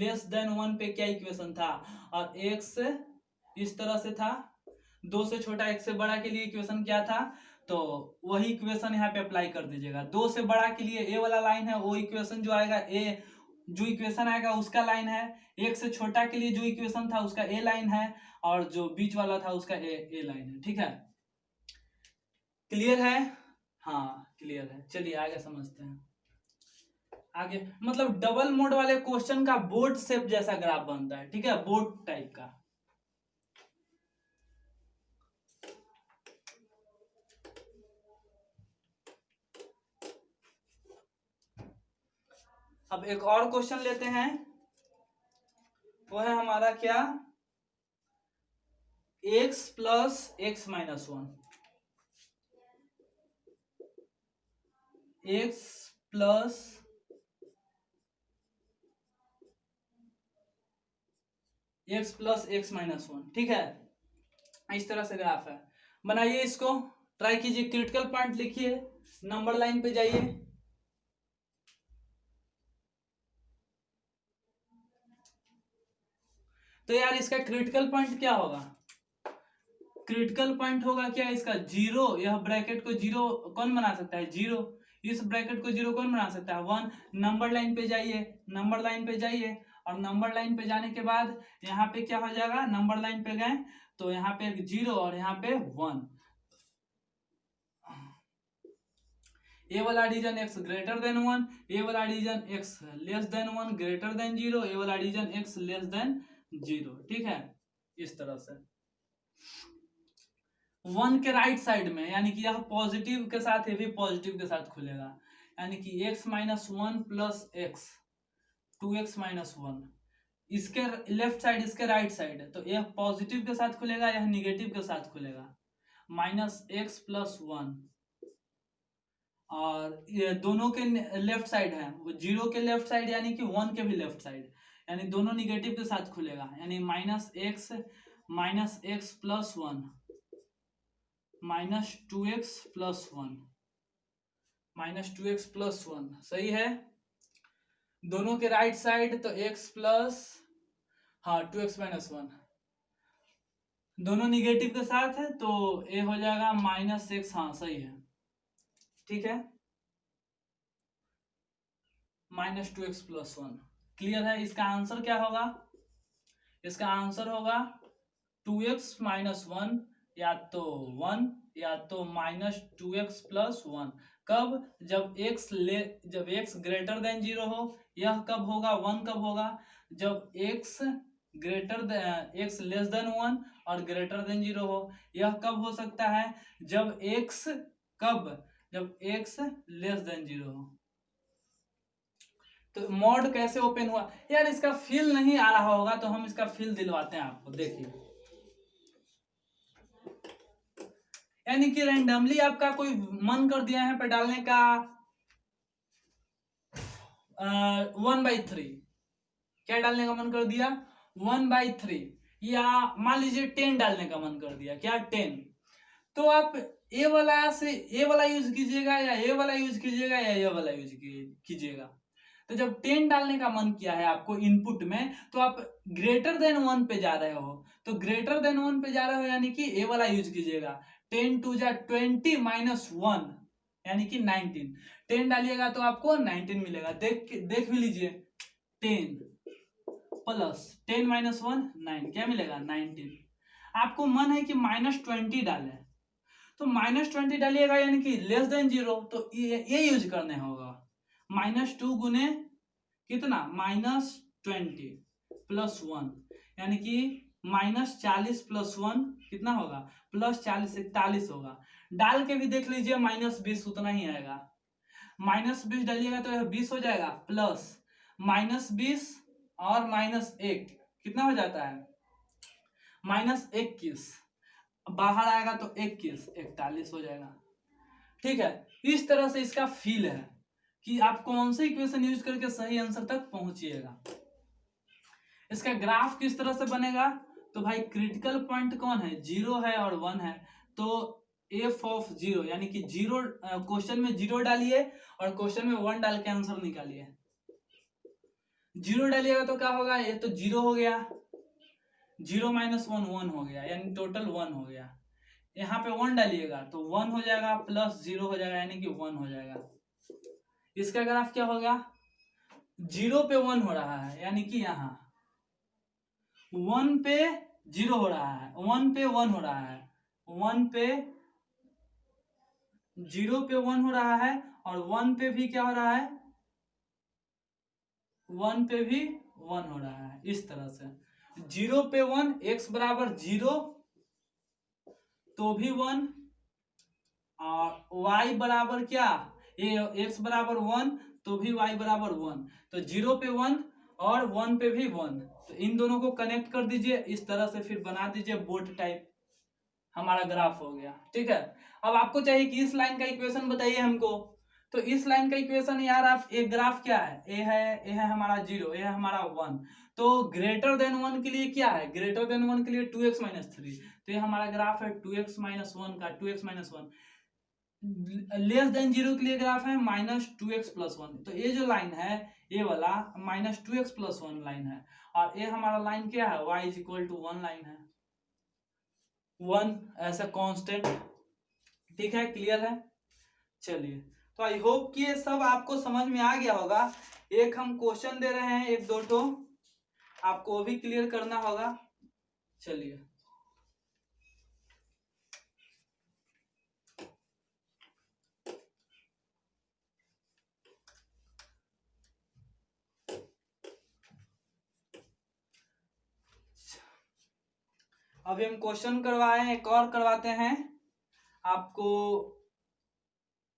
लेस देन 1 पे क्या इक्वेशन था, और x इस तरह से था, 2 से छोटा 1 से बड़ा के लिए इक्वेशन क्या था, तो वही इक्वेशन यहाँ पे अप्लाई कर दीजिएगा। 2 से बड़ा के लिए ए वाला लाइन है, वो इक्वेशन जो आएगा ए जो इक्वेशन आएगा उसका लाइन है, 1 से छोटा के लिए जो इक्वेशन था उसका ए लाइन है, और जो बीच वाला था उसका ए लाइन है। ठीक है, क्लियर है? हाँ क्लियर है। चलिए आगे समझते हैं। आगे मतलब डबल मोड वाले क्वेश्चन का बोर्ड शेप जैसा ग्राफ बनता है, ठीक है, बोर्ड टाइप का। अब एक और क्वेश्चन लेते हैं, वो है हमारा क्या, x plus x minus 1, x plus x minus 1, ठीक है, इस तरह से ग्राफ है। बनाइए इसको, ट्राई कीजिए, क्रिटिकल पॉइंट लिखिए, नंबर लाइन पे जाइए। तो यार इसका क्रिटिकल पॉइंट क्या होगा, क्रिटिकल पॉइंट होगा क्या इसका 0, यह ब्रैकेट को 0 कौन बना सकता है 0, इस ब्रैकेट को 0 कौन बना सकता है 1। नंबर लाइन पे जाइए, नंबर लाइन पे जाइए, और नंबर लाइन पे जाने के बाद यहाँ पे क्या हो जाएगा, नंबर लाइन पे गए तो यहाँ पे 0 और यहाँ पे 1। ए वाला region x greater than 1, A वाला region x less than 1 greater than 0, A वाला रीजन x लेस देन 0, ठीक है, इस तरह से। 1 के राइट साइड में, यानी कि यह पॉजिटिव के साथ, ये भी पॉजिटिव के साथ खुलेगा, यानी कि x minus 1 plus x 2x minus 1, इसके लेफ्ट साइड इसके राइट साइड है, तो यह पॉजिटिव के साथ खुलेगा, यह निगेटिव के साथ खुलेगा, माइनस एक्स प्लस 1, और ये दोनों के लेफ्ट साइड है, वो 0 के लेफ्ट साइड यानी कि 1 के भी लेफ्ट साइड, यानी दोनों निगेटिव के साथ खुलेगा, यानी minus x plus 1 minus 2x plus 1 minus 2x plus 1, सही है। दोनों के राइट साइड तो x प्लस, हाँ 2x माइनस 1, दोनों निगेटिव के साथ है तो ए हो जाएगा माइनस एक्स, हाँ सही है, ठीक है, माइनस 2x प्लस 1, क्लियर है। इसका आंसर क्या होगा, इसका आंसर होगा 2x माइनस 1 या तो 1 या तो माइनस 2x प्लस 1। कब, जब x ग्रेटर देन 0 हो। यह कब होगा, 1 कब होगा, जब x x लेस देन 1 और ग्रेटर देन 0 हो। यह कब हो सकता है, जब x कब, जब x लेस देन 0 हो। तो मॉड कैसे ओपन हुआ यार, इसका फील नहीं आ रहा होगा तो हम इसका फील दिलवाते हैं आपको, देखिए, यानी कि रैंडमली आपका कोई मन कर दिया है पे डालने का 1/3, क्या डालने का मन कर दिया 1/3, या मान लीजिए 10 डालने का मन कर दिया, क्या 10, तो आप ए वाला यूज कीजिएगा या ए वाला यूज कीजिएगा या ए वाला यूज कीजिएगा। तो जब 10 डालने का मन किया है आपको इनपुट में, तो आप ग्रेटर देन 1 पे जा रहे हो, तो ग्रेटर देन 1 पे जा रहे हो यानी कि ए वाला यूज कीजिएगा। 10 2 जा 20 माइनस 1 यानी कि 19, 10 डालिएगा तो आपको 19 मिलेगा, देख भी लीजिए, 10 प्लस 10 माइनस 1 9, क्या मिलेगा 19। आपको मन है कि माइनस 20 डालें, तो माइनस 20 डालिएगा यानी कि लेस देन 0, तो ये यूज करने होगा, माइनस 2 गुने कितना माइनस 20 प्लस 1 यानी कि -40 + 1 कितना होगा, +40 41 होगा। डाल के भी देख लीजिए -20 उतना ही आएगा। -20 डालिएगा तो यह 20 हो जाएगा, प्लस -20 और -1 कितना हो जाता है, -21। बाहर आएगा तो 21 41 हो जाएगा। ठीक है, इस तरह से इसका फील है कि आप कौन सा इक्वेशन यूज करके सही आंसर तक पहुंचिएगा। इसका ग्राफ किस तरह से बनेगा, तो भाई क्रिटिकल पॉइंट कौन है, 0 है और 1 है, तो f ऑफ 0 यानी कि 0 क्वेश्चन में 0 डालिए और क्वेश्चन में 1 डाल के आंसर निकालिए। 0 डालिएगा तो क्या होगा, ये तो 0 हो गया, 0 - 1 1 हो गया, यानी टोटल 1 हो गया। यहाँ पे 1 डालिएगा तो 1 हो जाएगा, प्लस 0 हो जाएगा, यानी कि 1 हो जाएगा। इसका ग्राफ क्या होगा, 0 पे 1 हो रहा है, यानी कि यहाँ 1 पे 0 हो रहा है, 1 पे 1 हो रहा है, 1 पे 0 पे 1 हो रहा है, और 1 पे भी क्या हो रहा है, 1 पे भी 1 हो रहा है। इस तरह से 0 पे 1, x बराबर 0 तो भी 1, और y बराबर क्या, ये x बराबर 1 तो भी y बराबर 1, तो 0 पे 1 और 1 पे भी 1, तो इन दोनों को कनेक्ट कर दीजिए इस तरह से, फिर बना दीजिए बोट टाइप, हमारा ग्राफ हो गया। ठीक है, अब आपको चाहिए कि इस लाइन का इक्वेशन बताइए हमको, तो इस लाइन का इक्वेशन यार आप, एक ग्राफ क्या है, ए है हमारा 0, ए है हमारा 1, तो ग्रेटर देन 1 के लिए क्या है, ग्रेटर देन 1 के लिए 2x - 3, तो ये हमारा ग्राफ है 2x - 1 का, 2x - 1। लेस देन 0 के लिए ग्राफ है -2x + 1, तो ये जो लाइन है ये वाला -2x + 1 लाइन है, और ये हमारा लाइन क्या है, y = 1 लाइन है, 1 ऐसा कांस्टेंट। ठीक है, क्लियर है। चलिए, तो आई होप कि ये सब आपको समझ में आ गया होगा। एक हम क्वेश्चन दे रहे हैं, एक दो तो आपको भी क्लियर करना होगा। चलिए, अभी हम क्वेश्चन करवाए, एक और करवाते हैं आपको,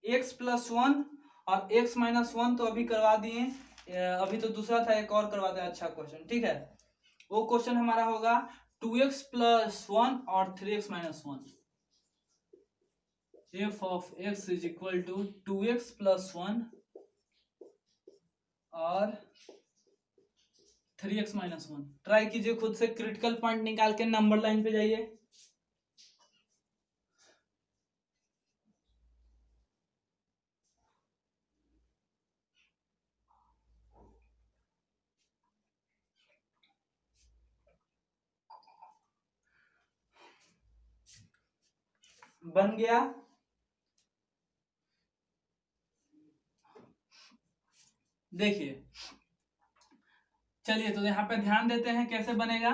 x + 1 और x - 1 तो अभी करवा दिए, अभी तो दूसरा था, एक और करवाते हैं अच्छा क्वेश्चन। ठीक है, वो क्वेश्चन हमारा होगा 2x + 1 और 3x - 1, f of x = 2x + 1 और 3x - 1। ट्राई कीजिए खुद से, क्रिटिकल पॉइंट निकाल के नंबर लाइन पे जाइए। बन गया, देखिए। चलिए, तो यहाँ पे ध्यान देते हैं कैसे बनेगा।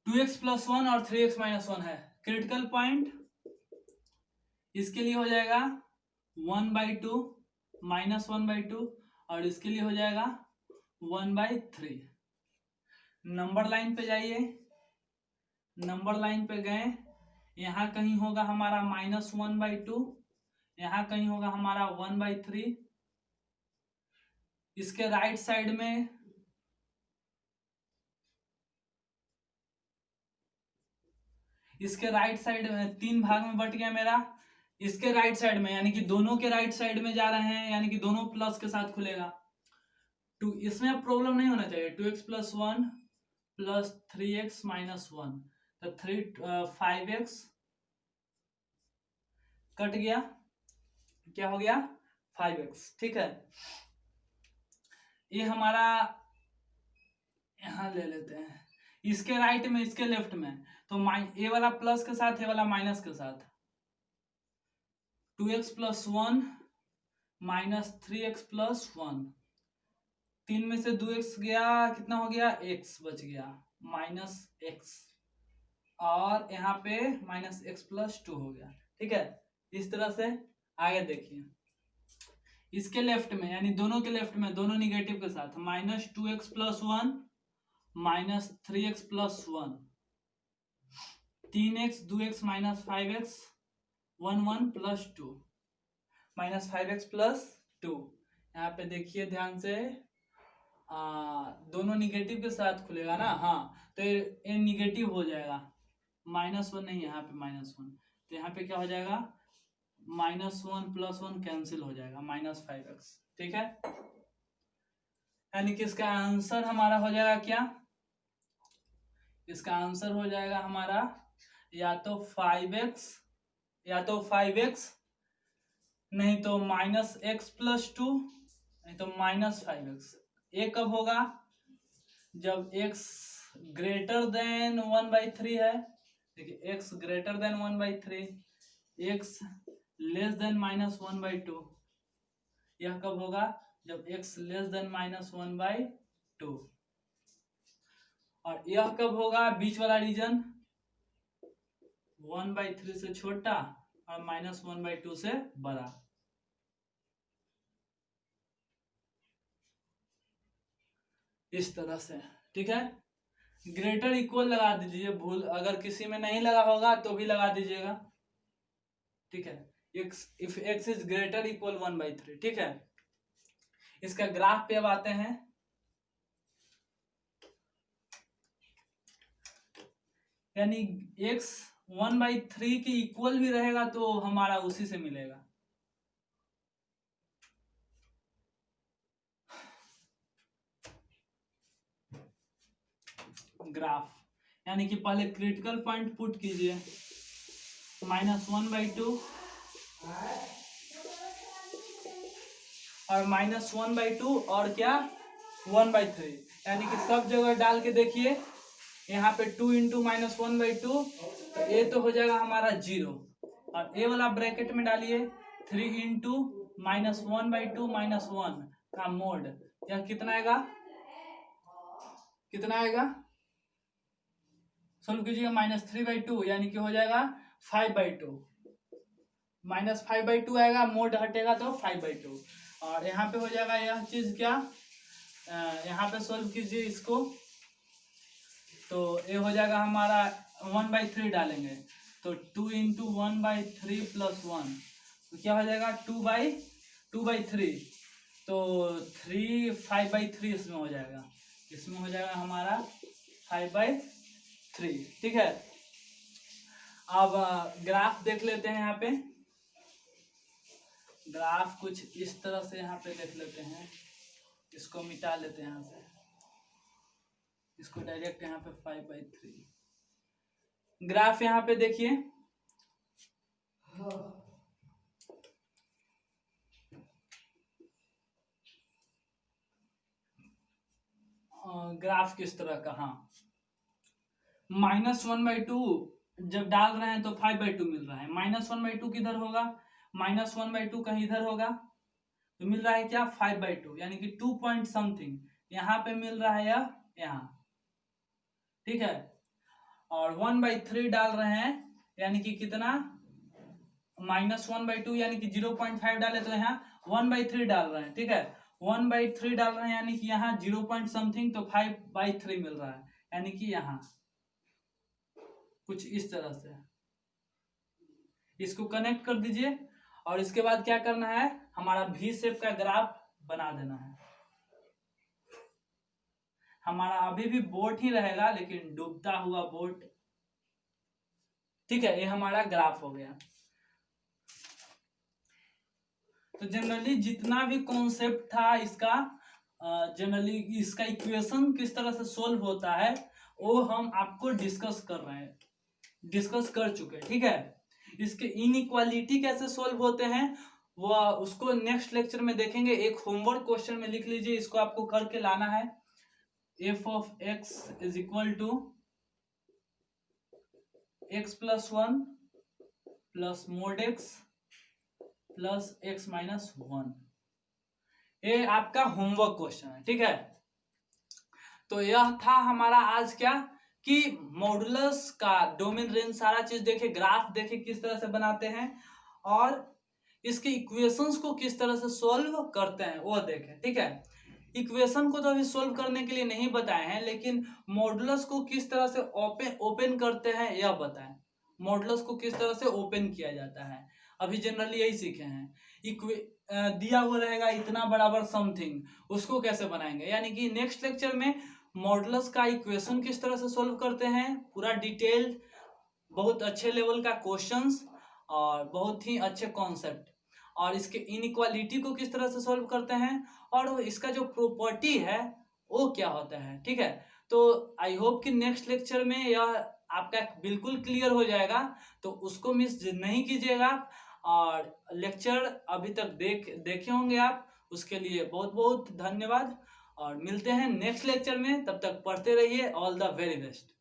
2x + 1 और 3x - 1 है क्रिटिकल पॉइंट, इसके लिए हो जाएगा 1/2 -1/2, और इसके लिए हो जाएगा 1/3। नंबर लाइन पे जाइए, नंबर लाइन पे गए, यहाँ कहीं होगा हमारा -1/2, यहाँ कहीं होगा हमारा 1/3, इसके राइट साइड में में 3 भाग में बट गया मेरा, इसके राइट साइड में, यानी कि दोनों के राइट साइड में जा रहे हैं, यानी कि दोनों प्लस के साथ खुलेगा। टू, इसमें अब प्रॉब्लम नहीं होना चाहिए, 2x + 1 + 3x - 1, तो 5x कट गया, क्या हो गया, 5x। ठीक है, ये हमारा, यहाँ ले लेते हैं, इसके राइट में इसके लेफ्ट में, तो ए वाला प्लस के साथ, ए वाला माइनस के साथ, 2x + 1 - 3x + 1, 3 में से 2x गया, कितना हो गया, x बच गया, -x, और यहाँ पे -x + 2 हो गया। ठीक है, इस तरह से आगे देखिए, इसके लेफ्ट में, यानी दोनों के लेफ्ट में, दोनों निगेटिव के साथ, -2x + 1 -3x + 1, 3x 2x -5x 1 1 + 2, -5x + 2। यहाँ पे देखिए ध्यान से, दोनों निगेटिव के साथ खुलेगा ना, हाँ, तो ये निगेटिव हो जाएगा, -1 नहीं, यहाँ पे -1, तो यहाँ पे क्या हो जाएगा, -1 + 1 कैंसिल हो जाएगा, -5x, ठीक है। यानी कि इसका आंसर हमारा हो जाएगा क्या, इसका आंसर हो जाएगा हमारा या तो 5x, या तो 5x, नहीं तो -x + 2, नहीं तो -5x। ये कब होगा, जब x > 1/3 है, देखिए x > 1/3, x <-1/2, यह कब होगा, जब x <-1/2, और यह कब होगा, बीच वाला रीजन 1/3 से छोटा और -1/2 से बड़ा। इस तरह से, ठीक है। ग्रेटर इक्वल लगा दीजिए, भूल अगर किसी में नहीं लगा होगा तो भी लगा दीजिएगा, ठीक है। If x is greater equal 1/3, ठीक है। इसका ग्राफ पे अब आते हैं, यानी x 1/3 के इक्वल भी रहेगा तो हमारा उसी से मिलेगा। ग्राफ, यानी कि पहले क्रिटिकल पॉइंट पुट कीजिए, -1/2 और -1/2 और क्या 1/3, यानी कि सब जगह डाल के देखिए, यहाँ पे 2 × -1/2, तो ये तो हो जाएगा हमारा 0, और ए वाला ब्रैकेट में डालिए 3 × -1/2 -1 का मोड, यह कितना आएगा, कितना आएगा, सोल्व कीजिएगा, -3/2, यानी कि हो जाएगा 5/2, -5/2 आएगा, मोड हटेगा तो 5/2, और यहाँ पे हो जाएगा यह चीज क्या, यहाँ पे सोल्व कीजिए इसको, तो ये हो जाएगा हमारा 1/3 डालेंगे, तो 2 × 1/3 + 1, तो क्या हो जाएगा 2/3, तो 3 5/3 इसमें हो जाएगा, इसमें हो जाएगा हमारा 5/3, ठीक है। अब ग्राफ देख लेते हैं, यहाँ पे ग्राफ कुछ इस तरह से यहाँ पे देख लेते हैं, इसको मिटा लेते हैं यहाँ से, इसको डायरेक्ट यहाँ पे 5/3 ग्राफ यहाँ पे देखिए, ग्राफ किस तरह का, हाँ, -1/2 जब डाल रहे हैं तो 5/2 मिल रहा है, -1/2 किधर होगा, -1/2 कहीं इधर होगा, तो मिल रहा है क्या 5/2, यानी कि 2 पॉइंट समथिंग यहाँ पे मिल रहा है, यह यहाँ, ठीक है। और 1/3 डाल रहे हैं, यानी कि कितना, -1/2, यानी कि 0.5 डाले तो यहाँ 1/3 डाल रहे हैं, ठीक है, 1/3 डाल रहे हैं, यानी कि यहाँ 0 पॉइंट समथिंग, तो 5/3 मिल रहा है, यानी कि यहाँ कुछ इस तरह से इसको कनेक्ट कर दीजिए, और इसके बाद क्या करना है, हमारा V शेप का ग्राफ बना देना है। हमारा अभी भी बोट ही रहेगा, लेकिन डूबता हुआ बोट, ठीक है, ये हमारा ग्राफ हो गया। तो जनरली जितना भी कॉन्सेप्ट था इसका, जनरली इसका इक्वेशन किस तरह से सोल्व होता है वो हम आपको डिस्कस कर चुके हैं, ठीक है। इसके इनइक्वालिटी कैसे सोल्व होते हैं वो उसको नेक्स्ट लेक्चर में देखेंगे। एक होमवर्क क्वेश्चन में लिख लीजिए, इसको आपको करके लाना है, f of x is equal to x + 1 plus mod x plus x - 1, ये आपका होमवर्क क्वेश्चन है, ठीक है। तो यह था हमारा आज क्या, कि मॉडुलस का डोमेन रेंज सारा चीज देखे, ग्राफ देखे किस तरह से बनाते हैं, और इसके इक्वेशंस को किस तरह से सॉल्व करते हैं वो देखें, ठीक है। इक्वेशन को तो अभी सोल्व करने के लिए नहीं बताए हैं, लेकिन मॉडुलस को किस तरह से ओपन करते हैं यह बताएं। मॉडुलस को किस तरह से ओपन किया जाता है अभी जनरली यही सीखे हैं। दिया हुआ रहेगा इतना बराबर समथिंग, उसको कैसे बनाएंगे, यानी कि नेक्स्ट लेक्चर में मॉडुलस का इक्वेशन किस तरह से सोल्व करते हैं, पूरा डिटेल्ड बहुत अच्छे लेवल का क्वेश्चंस और बहुत ही अच्छे कॉन्सेप्ट, और इसके इनइक्वालिटी को किस तरह से सॉल्व करते हैं, और इसका जो प्रॉपर्टी है वो क्या होता है। ठीक है, तो आई होप कि नेक्स्ट लेक्चर में यह आपका बिल्कुल क्लियर हो जाएगा, तो उसको मिस नहीं कीजिएगा। और लेक्चर अभी तक देखे होंगे आप, उसके लिए बहुत बहुत धन्यवाद, और मिलते हैं नेक्स्ट लेक्चर में। तब तक पढ़ते रहिए। All the very best.